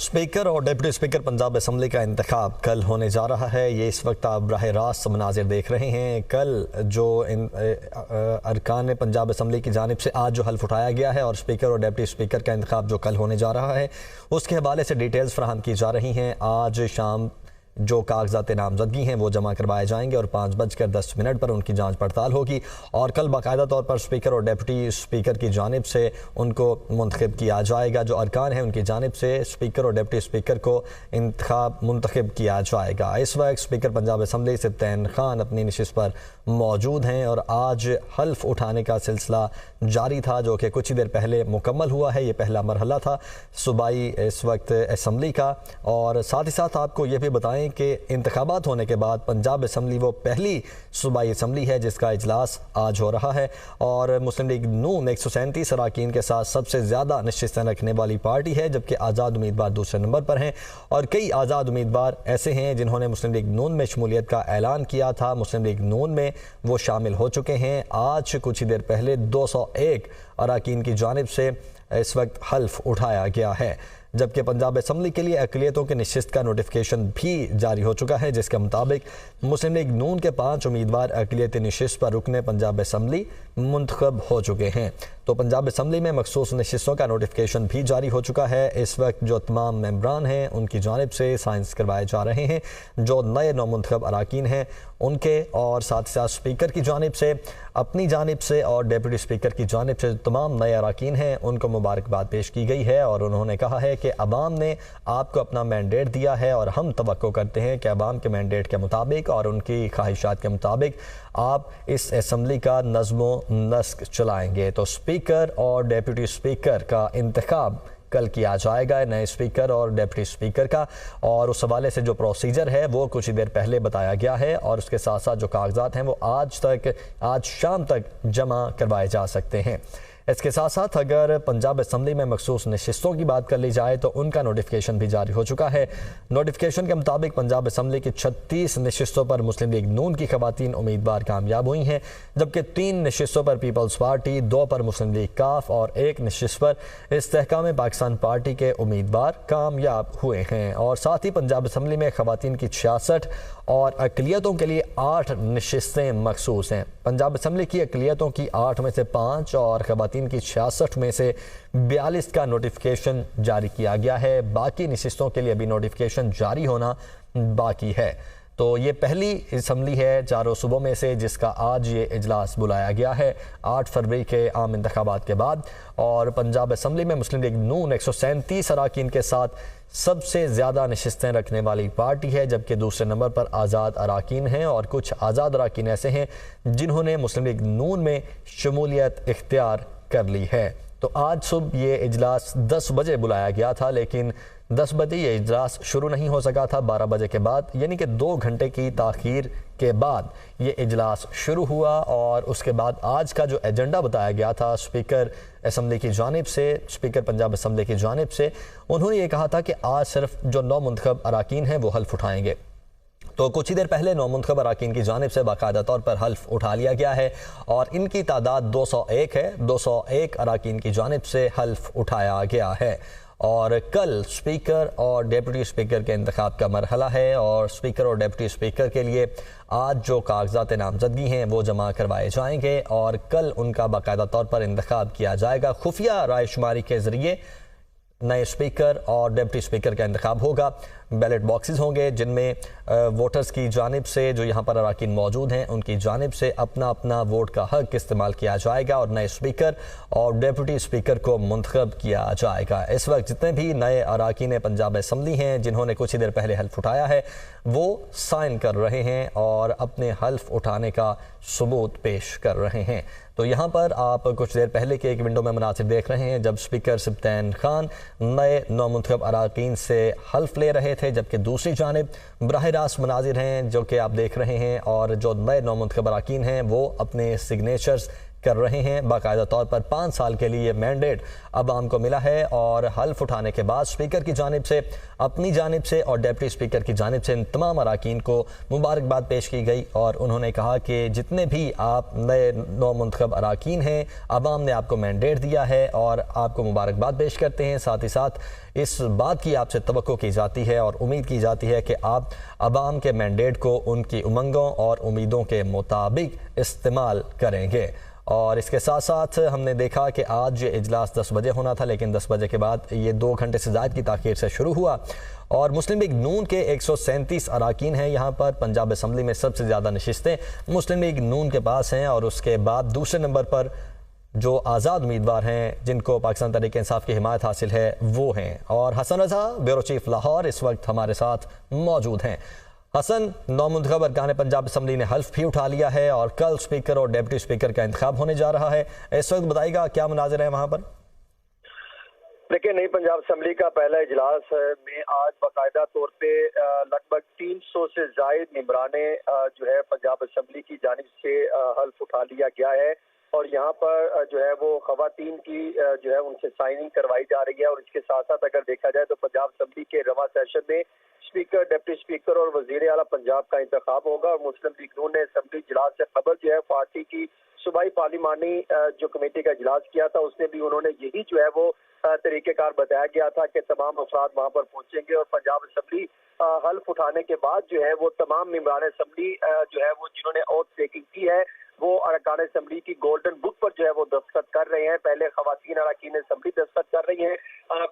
Speaker 4: स्पीकर और डिप्टी स्पीकर पंजाब असम्बली का इंतखाब कल होने जा रहा है। ये इस वक्त आप बराह रास्त मनाजिर देख रहे हैं। कल जो अरकान पंजाब असम्बली की जानिब से आज जो हल्फ उठाया गया है और स्पीकर और डिप्टी स्पीकर का इंतखाब जो कल होने जा रहा है उसके हवाले से डिटेल्स फराहम की जा रही हैं। आज शाम जो कागजात नामजदगी हैं वो जमा करवाए जाएंगे और 5:10 पर उनकी जांच पड़ताल होगी और कल बाकायदा तौर पर स्पीकर और डिप्टी स्पीकर की जानिब से उनको मुंतखब किया जाएगा। जो अरकान हैं उनकी जानिब से स्पीकर और डिप्टी स्पीकर को इंतखाब मुंतखब किया जाएगा। इस वक्त स्पीकर पंजाब असम्बली सिब्तैन खान अपनी नशिस्त पर मौजूद हैं और आज हल्फ उठाने का सिलसिला जारी था जो कि कुछ ही देर पहले मुकम्मल हुआ है। ये पहला मरहला था सूबाई इस वक्त असम्बली का। और साथ ही साथ आपको ये भी बताएं बताएं कि इंतखाबात होने के बाद पंजाब असम्बली वो पहली सूबाई असम्बली है जिसका इजलास आज हो रहा है और मुस्लिम लीग नून 137 अरकान के साथ सबसे ज़्यादा नशिस्तें रखने वाली पार्टी है, जबकि आज़ाद उम्मीदवार दूसरे नंबर पर हैं और कई आज़ाद उम्मीदवार ऐसे हैं जिन्होंने मुस्लिम लीग नून में शमूलियत का ऐलान किया था। मुस्लिम लीग नून में वो शामिल हो चुके हैं। आज कुछ ही देर पहले 201 अरकान की जानिब से इस वक्त हल्फ उठाया गया है, जबकि पंजाब असम्बली के लिए अक़लियतों के नशिस्त का नोटिफिकेशन भी जारी हो चुका है, जिसके मुताबिक मुस्लिम लीग नून के 5 उम्मीदवार अक़लियती नशिस्त पर रुकने पंजाब असम्बली मुंतखब हो चुके हैं। तो पंजाब असम्बली में मखसूस नशिस्तों का नोटिफिकेशन भी जारी हो चुका है। इस वक्त जो तमाम मेंबरान हैं उनकी जानिब से साइंस करवाए जा रहे हैं, जो नए नौमुंतखब अरकान हैं उनके, और साथ ही साथ स्पीकर की जानिब से, अपनी जानिब से और डेप्यूटी स्पीकर की जानिब से तमाम नए अरकान हैं उनको मुबारकबाद पेश की गई है। और उन्होंने कहा है कि अवाम ने आपको अपना मैंडेट दिया है और हम तवक्को करते हैं कि अवाम के मैंडेट के मुताबिक और उनकी ख्वाहिशात के मुताबिक आप इस असम्बली का नज़्मो नस्क चलाएंगे। तो स्पीकर और डेप्यूटी स्पीकर का इंतखाब कल किया जाएगा, नए स्पीकर और डेप्यूटी स्पीकर का, और उस हवाले से जो प्रोसीजर है वो कुछ ही देर पहले बताया गया है और उसके साथ साथ जो कागजात हैं वो आज शाम तक जमा करवाए जा सकते हैं। इसके साथ साथ अगर पंजाब असम्बली में मखसूस नशिस्तों की बात कर ली जाए तो उनका नोटिफिकेशन भी जारी हो चुका है। नोटिफिकेशन के मुताबिक पंजाब असम्बली की 36 नशिस्तों पर मुस्लिम लीग नून की खवातीन उम्मीदवार कामयाब हुई हैं, जबकि 3 नशिस्तों पर पीपल्स पार्टी, 2 पर मुस्लिम लीग काफ और 1 नशिस्त पर इस्तेहकाम पाकिस्तान पार्टी के उम्मीदवार कामयाब हुए हैं। और साथ ही पंजाब असम्बली में खवातीन की 66 और अक़लियतों के लिए 8 नशिस्तें मखसूस हैं। पंजाब असम्बली की अक़लियतों की 8 में से 5 और खवातीन की 66 में से 42 का नोटिफिकेशन जारी किया गया है। बाकी नशिस्तों के लिए अभी नोटिफिकेशन जारी होना बाकी है। तो ये पहली असम्बली है चारों सूबों में से जिसका आज ये इजलास बुलाया गया है 8 फरवरी के आम इंतखाबात के बाद। और पंजाब असम्बली में मुस्लिम लीग नून 137 अरकान के साथ सबसे ज़्यादा नशिस्तें रखने वाली पार्टी है, जबकि दूसरे नंबर पर आज़ाद अरकान हैं और कुछ आज़ाद अरकान ऐसे हैं जिन्होंने मुस्लिम लीग नून में शमूलियत इख्तियार कर ली है। तो आज सुबह ये इजलास 10 बजे बुलाया गया था, लेकिन 10 बजे ये इजलास शुरू नहीं हो सका था। 12 बजे के बाद यानी कि 2 घंटे की ताख़ीर के बाद ये इजलास शुरू हुआ और उसके बाद आज का जो एजेंडा बताया गया था स्पीकर असम्बली की जानिब से, स्पीकर पंजाब असम्बली की जानिब से, उन्होंने ये कहा था कि आज सिर्फ जो 9 मुंतखब अरकान हैं वो हल्फ उठाएंगे। तो कुछ ही देर पहले 9 मुंतखब अरकान की जानिब से बाकायदा तौर पर हल्फ उठा लिया गया है और इनकी तादाद 201 है। 201 अरकान की जानिब से हल्फ उठाया गया है और कल स्पीकर और डेप्यूटी स्पीकर के इंतखाब का मरहला है और स्पीकर और डेप्यूटी स्पीकर के लिए आज जो कागजात नामजदगी हैं वो जमा करवाए जाएंगे और कल उनका बाकायदा तौर पर इंतखाब किया जाएगा। खुफिया रायशुमारी के ज़रिए नए स्पीकर और डिप्टी स्पीकर का इंतखाब होगा। बैलेट बॉक्सेस होंगे जिनमें वोटर्स की जानिब से जो यहाँ पर अरकान मौजूद हैं उनकी जानिब से अपना अपना वोट का हक इस्तेमाल किया जाएगा और नए स्पीकर और डिप्टी स्पीकर को मुंतखब किया जाएगा। इस वक्त जितने भी नए अरकान पंजाब असम्बली हैं जिन्होंने कुछ ही देर पहले हल्फ उठाया है वो साइन कर रहे हैं और अपने हल्फ उठाने का सबूत पेश कर रहे हैं। तो यहाँ पर आप कुछ देर पहले के एक विंडो में मनासिर देख रहे हैं जब स्पीकर सिब्तैन खान नए नौमुंतखब अरकान से हल्फ ले रहे थे, जबकि दूसरी जानिब बराह रास्त मनाजिर हैं जो कि आप देख रहे हैं और जो नए नौमुंतखब अरकान हैं वो अपने सिग्नेचर्स कर रहे हैं। बाकायदा तौर पर 5 साल के लिए मैंडेट अवाम को मिला है और हल्फ उठाने के बाद स्पीकर की जानिब से, अपनी जानिब से और डिप्टी स्पीकर की जानिब से इन तमाम अरकान को मुबारकबाद पेश की गई और उन्होंने कहा कि जितने भी आप नए नौमुंतखब अरकान हैं अवाम ने आपको मैंडेट दिया है और आपको मुबारकबाद पेश करते हैं। साथ ही साथ इस बात की आपसे तवक्को की जाती है और उम्मीद की जाती है कि आप अवाम के मैंडेट को उनकी उमंगों और उम्मीदों के मुताबिक इस्तेमाल करेंगे। और इसके साथ साथ हमने देखा कि आज ये इजलास 10 बजे होना था, लेकिन 10 बजे के बाद ये 2 घंटे से ज़्यादा की ताख़ीर से शुरू हुआ और मुस्लिम लीग नून के 137 अरकान हैं। यहाँ पर पंजाब असम्बली में सबसे ज़्यादा नशिस्तें मुस्लिम लीग नून के पास हैं और उसके बाद दूसरे नंबर पर जो आज़ाद उम्मीदवार हैं जिनको पाकिस्तान तहरीक इंसाफ की हिमायत हासिल है वो हैं। और हसन रज़ा ब्यूरो चीफ लाहौर इस वक्त हमारे साथ मौजूद हैं। हसन, नौमुंतखब अरकान पंजाब असम्बली ने हल्फ भी उठा लिया है और कल स्पीकर और डिप्टी स्पीकर का इंतखाब होने जा रहा है। इस वक्त बताइएगा क्या मनाजिर है वहाँ पर?
Speaker 5: देखिए, नई पंजाब असम्बली का पहला इजलास में आज बाकायदा तौर पे लगभग 300 से जायद निमराने जो है पंजाब असम्बली की जानिब से हल्फ उठा लिया गया है और यहाँ पर जो है वो खवातीन की जो है उनसे साइनिंग करवाई जा रही है। और इसके साथ साथ अगर देखा जाए तो पंजाब असम्बली के रवा सेशन में स्पीकर, डिप्टी स्पीकर और वजीर आला पंजाब का इंतखाब होगा। और मुस्लिम लीग नून ने असम्बली इजलास से कबल जो है पार्टी की सूबाई पार्लिमानी जो कमेटी का इजलास किया था, उसमें भी उन्होंने यही जो है वो तरीकेकार बताया गया था कि तमाम अफराद वहां पर पहुंचेंगे और पंजाब असम्बली हल्फ उठाने के बाद जो है वो तमाम मेंबरान असम्बली जो है वो जिन्होंने ओथ टेकिंग की है वो अरकान असम्बली की गोल्डन बुक पर जो है वो दस्तखत कर रहे हैं। पहले खवातीन अरकान असम्बली दस्तखत कर रही हैं,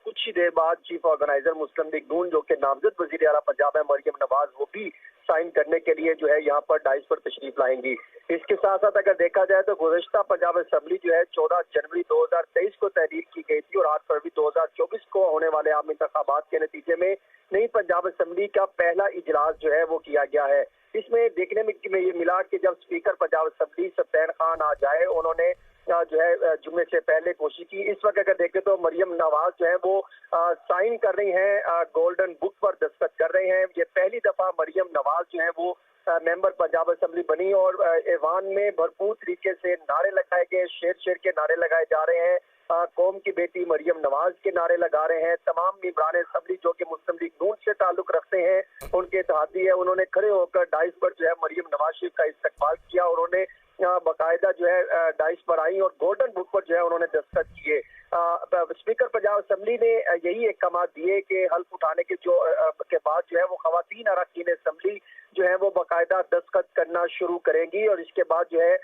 Speaker 5: कुछ ही देर बाद चीफ ऑर्गेनाइजर मुस्लिम लीग नून जो कि नामजद वजीर आला पंजाब है मरियम नवाज, वो भी साइन करने के लिए जो है यहाँ पर डाइस पर तशरीफ लाएंगी। इसके साथ साथ अगर देखा जाए तो गुज़श्ता पंजाब असम्बली जो है 14 जनवरी 2023 को तहरीर की गई थी और 8 फरवरी 2024 को होने वाले आम इंतखाबात के नतीजे में नई पंजाब असम्बली का पहला इजलास जो है वो किया गया है। इसमें देखने में ये मिला कि जब स्पीकर पंजाब असम्बली सफ्तार खान आ जाए, उन्होंने जो है जुम्मे से पहले कोशिश की। इस वक्त अगर देखें तो मरियम नवाज जो है वो साइन कर रही हैं, गोल्डन बुक पर दस्तखत कर रहे हैं। ये पहली दफा मरियम नवाज जो है वो मेंबर पंजाब असम्बली बनी और ऐवान में भरपूर तरीके से नारे लगाए गए, शेर शेर के नारे लगाए जा रहे हैं, कौम की बेटी मरियम नवाज के नारे लगा रहे हैं। तमाम मेंबरान असम्बली जो कि मुस्लिम लीग नून से ताल्लुक रखते हैं, उनके इत्तेहादी है, उन्होंने खड़े होकर डाइस पर जो है मरियम नवाज शरीफ का इस्तकबाल किया। उन्होंने बाकायदा जो है डाइस पर आई और गोल्डन बुक पर जो है उन्होंने दस्तखत किए। स्पीकर पंजाब असम्बली ने यही अहकाम दिए कि हल्फ उठाने के बाद जो है वो खवातीन अरकान असम्बली जो है वो बाकायदा दस्तखत करना शुरू करेंगी। और इसके बाद जो है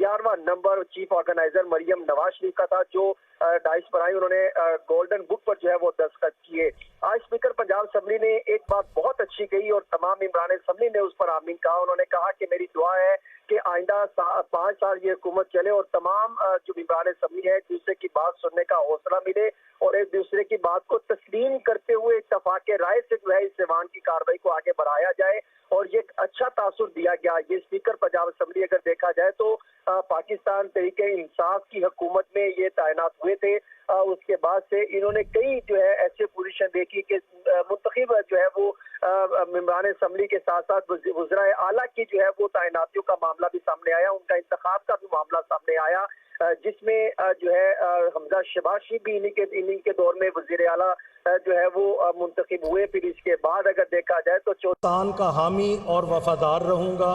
Speaker 5: 11वां number chief organizer Maryam Nawaz Sharif का था जो डाइस पर आई, उन्होंने गोल्डन बुक पर जो है वो दस्तखत किए। आज स्पीकर पंजाब असम्बली ने एक बात बहुत अच्छी कही और तमाम मेंबरान असम्बली ने उस पर आमीन कहा। उन्होंने कहा कि मेरी दुआ है कि आइंदा 5 साल ये हुकूमत चले और तमाम जो मेंबरान असम्बली है एक दूसरे की बात सुनने का हौसला मिले और एक दूसरे की बात को तस्लीम करते हुए इत्तफाक राय से जो है इस ऐवान की कार्रवाई को आगे बढ़ाया जाए और ये अच्छा तासुर दिया गया। ये स्पीकर पंजाब असम्बली अगर देखा जाए तो पाकिस्तान तरीके इंसाफ की हुकूमत में ये तैनात हुए थे। उसके बाद से इन्होंने कई जो है ऐसे पोजीशन देखी कि मुंतखब जो है वो मेंबरान असम्बली के साथ साथ वज़राए आला की जो है वो तैनातियों का मामला भी सामने आया, उनका इंतखाब का भी मामला सामने आया, जिसमें जो है हमजा शहबाज शरीफ भी इन्हीं के दौर में वज़ीर आला जो है वो मुंतखब हुए। फिर इसके बाद अगर देखा जाए तो
Speaker 2: पाकिस्तान का हामी और वफादार रहूँगा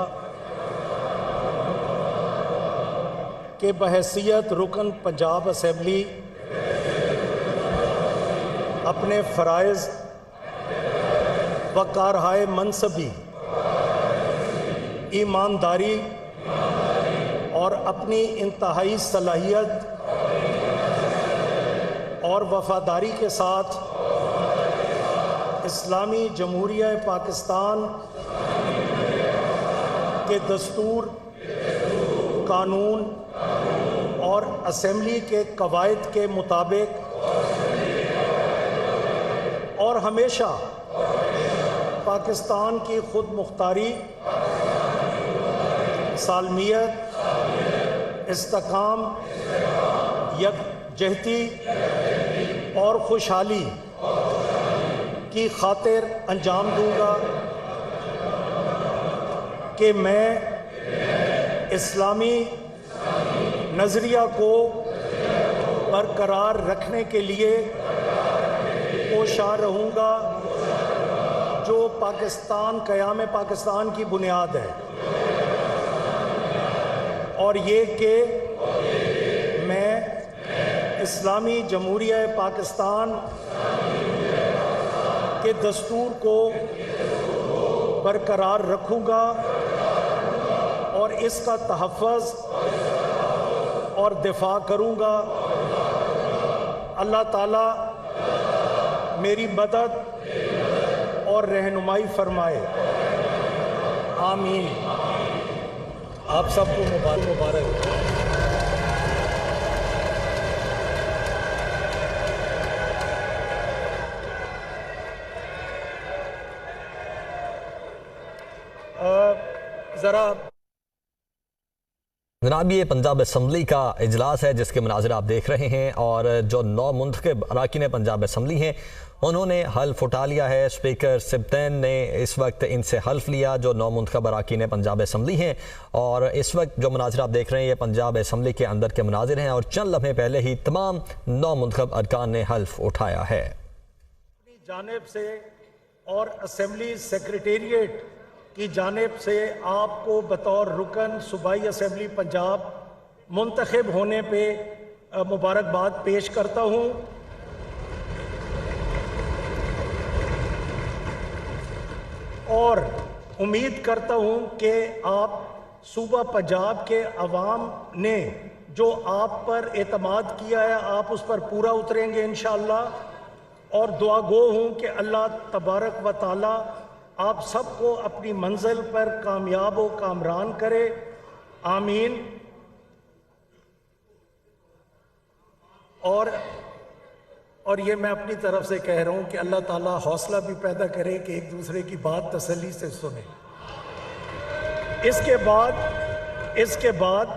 Speaker 2: कि बहैसियत रुकन पंजाब असम्बली अपने फ़राइज़ व कारहाय मनसबी, ईमानदारी और अपनी इंतहाई सलाहियत और वफादारी के साथ इस्लामी जमहूरिया पाकिस्तान के दस्तूर, कानून और असम्बली के कवायद के मुताबिक और हमेशा पाकिस्तान की खुद मुख्तारी, सालमियत, इस्तेकाम, यकजहती और खुशहाली की खातिर अंजाम दूंगा कि मैं इस्लामी नज़रिया को बरकरार रखने के लिए कोशा रहूँगा जो पाकिस्तान क़याम पाकिस्तान की बुनियाद है, और ये कि मैं इस्लामी जमहूरिया पाकिस्तान के दस्तूर को बरकरार रखूँगा और इसका तहफ़्फ़ुज़ और दिफा करूँगा। अल्लाह ताला मेरी मदद और रहनुमाई फरमाए, आमीन। आप सबको मुबारक। ज़रा
Speaker 4: जनाब, ये पंजाब असम्बली का इजलास है जिसके मनाज़िर आप देख रहे हैं और जो 9 मुंतखब अरकान पंजाब असम्बली हैं उन्होंने हल्फ उठा लिया है। स्पीकर सिब्तैन ने इस वक्त इनसे हल्फ लिया जो 9 मुंतखब अरकान पंजाब असम्बली हैं और इस वक्त जो मनाज़िर आप देख रहे हैं ये पंजाब असम्बली के अंदर के मनाज़िर हैं और चंद लम्हे पहले ही तमाम 9 मुंतखब अरकान ने हल्फ उठाया है।
Speaker 2: अपनी जानिब से और असम्बली सेक्रेटेरिएट की जानिब से आपको बतौर रुकन सूबाई असम्बली पंजाब मुंतखब होने पे मुबारकबाद पेश करता हूँ और उम्मीद करता हूँ कि आप सूबा पंजाब के अवाम ने जो आप पर एतमाद किया है आप उस पर पूरा उतरेंगे इंशाअल्लाह और दुआ गो हूँ कि अल्लाह तबारक व ताला आप सबको अपनी मंजिल पर कामयाब व कामरान करे, आमीन। और ये मैं अपनी तरफ से कह रहा हूँ कि अल्लाह ताला हौसला भी पैदा करे कि एक दूसरे की बात तसल्ली से सुने। इसके बाद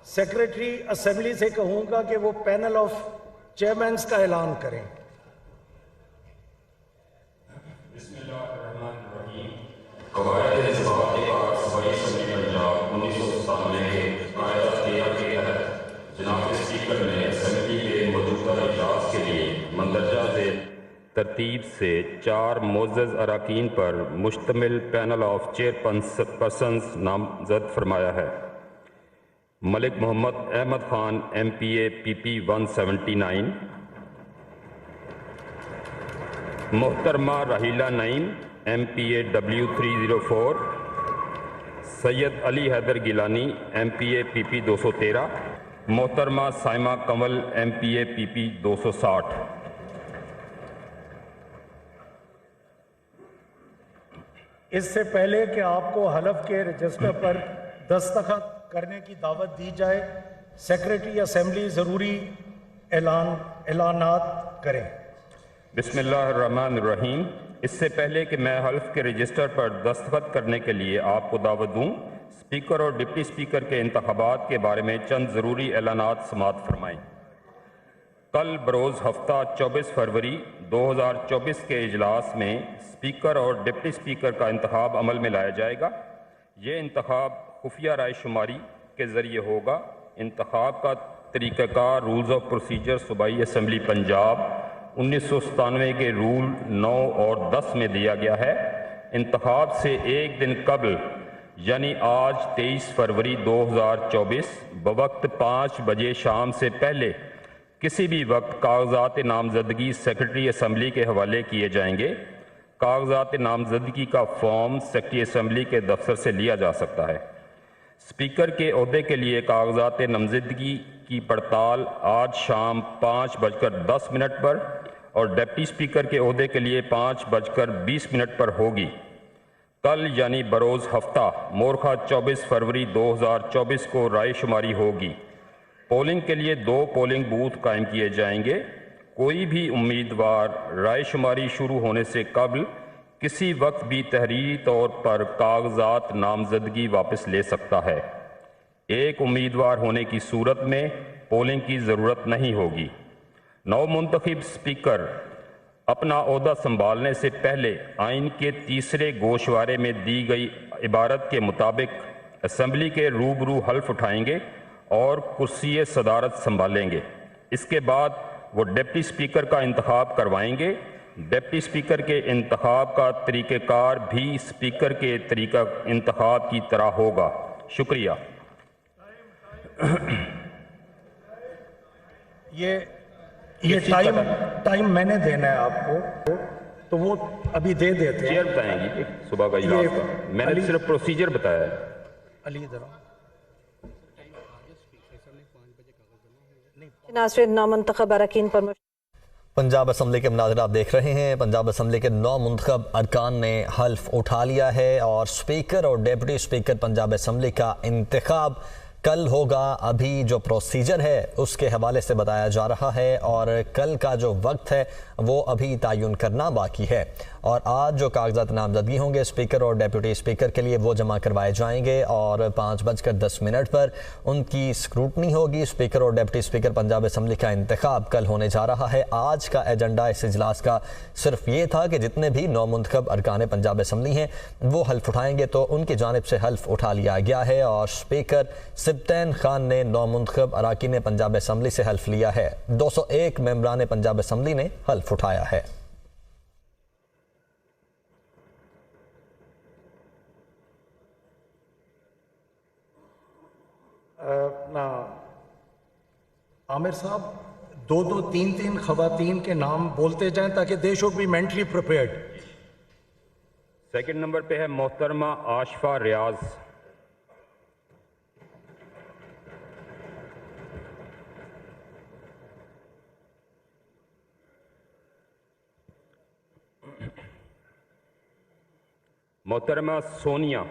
Speaker 2: सेक्रेटरी असेंबली से कहूँगा कि वो पैनल ऑफ चेयरमैन्स का ऐलान करें।
Speaker 1: तरतीब से 4 मोअज़्ज़ज़ अरकान पर मुश्तमिल पैनल ऑफ चेयरपर्सन्स नामजद फरमाया है। मलिक मोहम्मद अहमद खान MPA PP 179, मोहतरमा राहिला Naeem MPA W304, Syed Ali Haider Gilani MPA PP 213, मोहतरमा साइमा कंवल MPA PP 260।
Speaker 2: इससे पहले कि आपको हलफ के रजिस्टर पर दस्तखत करने की दावत दी जाए, सेक्रेटरी असेंबली ज़रूरी ऐलानात करें।
Speaker 1: बिस्मिल्लाहिर्रहमानिर्रहीम। इससे पहले कि मैं हल्फ के रजिस्टर पर दस्तखत करने के लिए आपको दावत दूँ, स्पीकर और डिप्टी स्पीकर के इंतखाबात के बारे में चंद ज़रूरी ऐलानात समाअत फरमाएँ। कल बरोज़ हफ्ता 24 फरवरी 2024 के इजलास में स्पीकर और डिप्टी स्पीकर का इंतखाब अमल में लाया जाएगा। ये इंतखाब खुफिया राय शुमारी के ज़रिए होगा। इंतखाब का तरीक़ाकार रूल्स ऑफ प्रोसीजर सूबाई असम्बली पंजाब 1997 के रूल 9 और 10 में दिया गया है। इंतखाब से एक दिन कबल यानी आज 23 फरवरी 2024 बवक्त 5 बजे शाम से पहले किसी भी वक्त कागजात नामजदगी सेक्रेटरी असम्बली के हवाले किए जाएंगे। कागजात नामजदगी का फॉर्म सेक्रेटरी असम्बली के दफ्तर से लिया जा सकता है। स्पीकर के ओहदे के लिए कागजात नामजदगी की पड़ताल आज शाम 5:10 पर और डिप्टी स्पीकर के ओहदे के लिए 5:20 पर होगी। कल यानी बरोज़ हफ्ता मोरखा 24 फरवरी 2024 को राय शुमारी होगी। पोलिंग के लिए 2 पोलिंग बूथ कायम किए जाएंगे। कोई भी उम्मीदवार राय शुमारी शुरू होने से कबल किसी वक्त भी तहरीरी तौर पर कागजात नामजदगी वापस ले सकता है। एक उम्मीदवार होने की सूरत में पोलिंग की ज़रूरत नहीं होगी। नौ मुंतखब स्पीकर अपना ओहदा संभालने से पहले आइन के 3 गोशवारे में दी गई इबारत के मुताबिक असम्बली के रूबरू हल्फ उठाएंगे और कुर्सी सदारत संभालेंगे। इसके बाद वो डिप्टी स्पीकर का इंतखाब करवाएंगे। डिप्टी स्पीकर के इंतखाब का तरीक़ाकार भी स्पीकर के तरीका इंतखाब की तरह होगा। शुक्रिया।
Speaker 2: ये टाइम मैंने देना है आपको, तो वो अभी दे देते हैं।
Speaker 1: चेयर बताएंगी सुबह का इजलास का, मैंने सिर्फ प्रोसीजर बताया है।
Speaker 2: अली इधर
Speaker 3: नाज़रीन, नामंतखब अरकान पर
Speaker 4: पंजाब असम्बली के मनाज़िर आप देख रहे हैं। पंजाब असम्बली के 9 मुंतखब अरकान ने हल्फ उठा लिया है और स्पीकर और डिप्टी स्पीकर पंजाब असम्बली का इंतखाब कल होगा। अभी जो प्रोसीजर है उसके हवाले से बताया जा रहा है और कल का जो वक्त है वो अभी तयन करना बाकी है। और आज जो कागजात नामजदगी होंगे स्पीकर और डेप्यूटी स्पीकर के लिए वो जमा करवाए जाएंगे और 5:10 पर उनकी स्क्रूटनी होगी। स्पीकर और डेप्यूटी स्पीकर पंजाब असम्बली का इंतखाब कल होने जा रहा है। आज का एजेंडा इस इजलास का सिर्फ ये था कि जितने भी नौमुंतखब अरकान पंजाब असम्बली हैं वो हल्फ उठाएंगे, तो उनकी जानिब से हल्फ उठा लिया गया है और स्पीकर सिब्तैन खान ने नौमुंतखब अरकान पंजाब असम्बली से हल्फ लिया है। 201 मेंबरान पंजाब असम्बली ने हल्फ उठाया है।
Speaker 2: आमिर साहब 2-2, 3-3 खवातीन के नाम बोलते जाएं ताकि they should be mentally prepared.
Speaker 1: Second number पे है मोहतरमा आशफा रियाज। मोहतरमा सोनिया।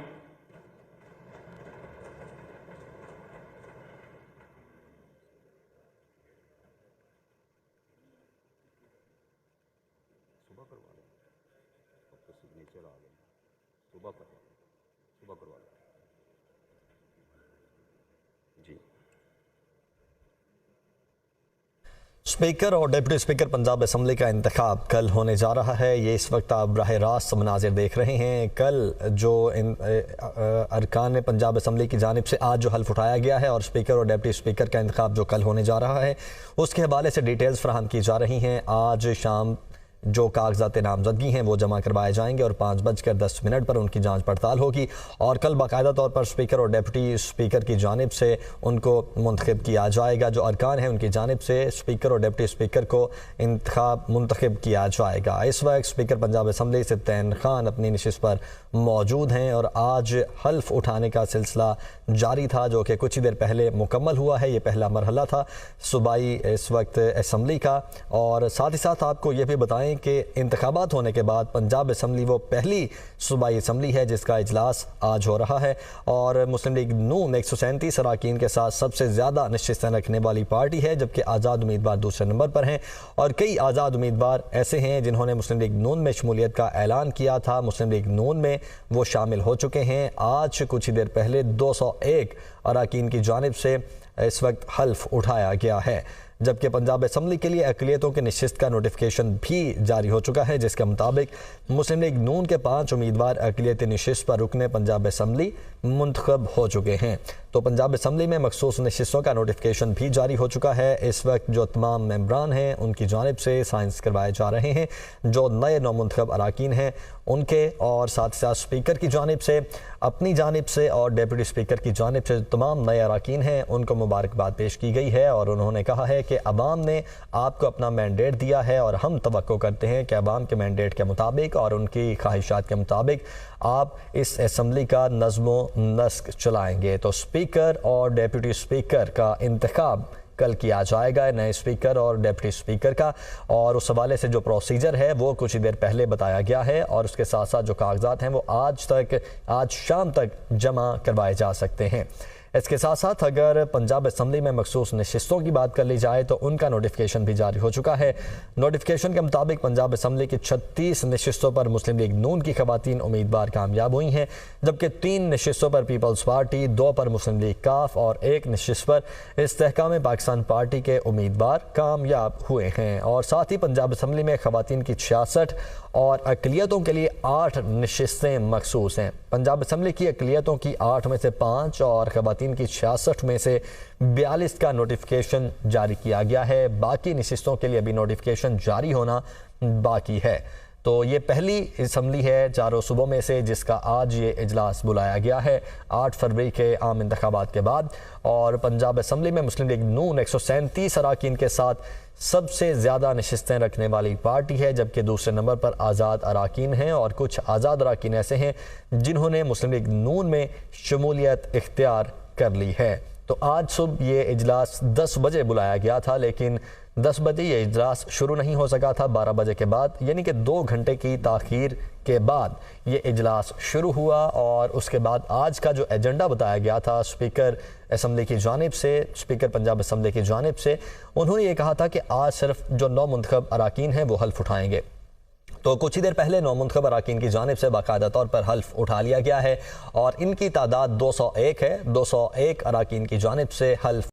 Speaker 4: स्पीकर और डिप्टी स्पीकर पंजाब असम्बली का इंतखाब कल होने जा रहा है। ये इस वक्त आप बराह रास्त मनाजिर देख रहे हैं। कल जो अरकान पंजाब असम्बली की जानिब से आज जो हल्फ उठाया गया है और स्पीकर और डिप्टी स्पीकर का इंतखाब जो कल होने जा रहा है उसके हवाले से डिटेल्स फराहम की जा रही हैं। आज शाम जो कागजात नामजदगी हैं वो जमा करवाए जाएंगे और 5:10 पर उनकी जांच पड़ताल होगी और कल बाकायदा तौर पर स्पीकर और डिप्टी स्पीकर की जानिब से उनको मुंतखब किया जाएगा। जो अरकान हैं उनकी जानिब से स्पीकर और डिप्टी स्पीकर को मुंतखब किया जाएगा। इस वक्त स्पीकर पंजाब असम्बली सिब्तैन खान अपनी नशिस्त पर मौजूद हैं और आज हल्फ उठाने का सिलसिला जारी था जो कि कुछ ही देर पहले मुकम्मल हुआ है। ये पहला मरहला था सूबाई इस वक्त असम्बली का। और साथ ही साथ आपको ये भी बताएं कि इंतखाबात होने के बाद पंजाब असम्बली वो पहली सूबाई असम्बली है जिसका इजलास आज हो रहा है और मुस्लिम लीग नून 137 अरकान के साथ सबसे ज़्यादा नशिस्तें रखने वाली पार्टी है, जबकि आज़ाद उम्मीदवार दूसरे नंबर पर हैं और कई आज़ाद उम्मीदवार ऐसे हैं जिन्होंने मुस्लिम लीग नून में शमूलियत का ऐलान किया था। मुस्लिम लीग नून में वो शामिल हो चुके हैं। आज कुछ ही देर पहले 201 अरकान की जानिब से इस वक्त हल्फ उठाया गया है, जबकि पंजाब असम्बली के लिए अक़लियतों के नशिस्त का नोटिफिकेशन भी जारी हो चुका है जिसके मुताबिक मुस्लिम लीग नून के 5 उम्मीदवार अक़लियती नशिस्त पर रुकने पंजाब असम्बली मुंतखब हो चुके हैं। तो पंजाब असम्बली में मखसूस नशिस्तों का नोटिफिकेशन भी जारी हो चुका है। इस वक्त जो तमाम मेंबरान हैं उनकी जानिब से साइंस करवाए जा रहे हैं जो नए नौमुंतखब अरकान हैं उनके, और साथ ही साथ स्पीकर की जानिब से, अपनी जानिब से और डिप्टी स्पीकर की जानिब से तमाम नए अरकान हैं उनको मुबारकबाद पेश की गई है और उन्होंने कहा है कि अवाम ने आपको अपना मैंडेट दिया है और हम तवक्को करते हैं कि अवाम के मैंडेट के मुताबिक और उनकी ख्वाहिशात के मुताबिक आप इस असम्बली का नज़्मो नस्क चलाएंगे। तो स्पीकर और डिप्टी स्पीकर का इंतखाब कल किया जाएगा, नए स्पीकर और डिप्टी स्पीकर का, और उस हवाले से जो प्रोसीजर है वो कुछ ही देर पहले बताया गया है और उसके साथ साथ जो कागजात हैं वो आज शाम तक जमा करवाए जा सकते हैं। इसके साथ साथ अगर पंजाब असम्बली में मखसूस नशिस्तों की बात कर ली जाए तो उनका नोटिफिकेशन भी जारी हो चुका है। नोटिफिकेशन के मुताबिक पंजाब असम्बली की 36 नशिस्तों पर मुस्लिम लीग नून की खवातीन उम्मीदवार कामयाब हुई हैं, जबकि 3 नशिस्तों पर पीपल्स पार्टी, 2 पर मुस्लिम लीग काफ और 1 नशिस्त पर इस्तेहकाम पाकिस्तान पार्टी के उम्मीदवार कामयाब हुए हैं। और साथ ही पंजाब असम्बली में खवातीन की 66 और अक़लियतों के लिए 8 नशिस्तें मखसूस हैं। पंजाब असम्बली की अक़लियतों की 8 में से 5 और खवातीन की 66 में से 42 का नोटिफिकेशन जारी किया गया है। बाकी नशिस्तों के लिए अभी नोटिफिकेशन जारी होना बाकी है। तो ये पहली असम्बली है चारों सूबों में से जिसका आज ये इजलास बुलाया गया है 8 फरवरी के आम इंतखाबात के बाद। और पंजाब असम्बली में मुस्लिम लीग नून 137 अरकान के साथ सबसे ज़्यादा नशिस्तें रखने वाली पार्टी है, जबकि दूसरे नंबर पर आज़ाद अरकान हैं और कुछ आज़ाद अरकान ऐसे हैं जिन्होंने मुस्लिम लीग नून में शमूलियत इख्तियार कर ली है। तो आज सुबह ये इजलास 10 बजे बुलाया गया था, लेकिन 10 बजे ये इजलास शुरू नहीं हो सका था। 12 बजे के बाद यानी कि 2 घंटे की ताख़ीर के बाद ये इजलास शुरू हुआ और उसके बाद आज का जो एजेंडा बताया गया था स्पीकर असम्बली की जानिब से, स्पीकर पंजाब असम्बली की जानिब से, उन्होंने ये कहा था कि आज सिर्फ जो 9 मुंतखब अराकीन हैं वो हल्फ उठाएंगे। तो कुछ ही देर पहले 9 मुंतखब अराकीन की जानिब से बाकायदा तौर पर हल्फ उठा लिया गया है और इनकी तादाद 201 है। 201 अराकीन की जानिब से हल्फ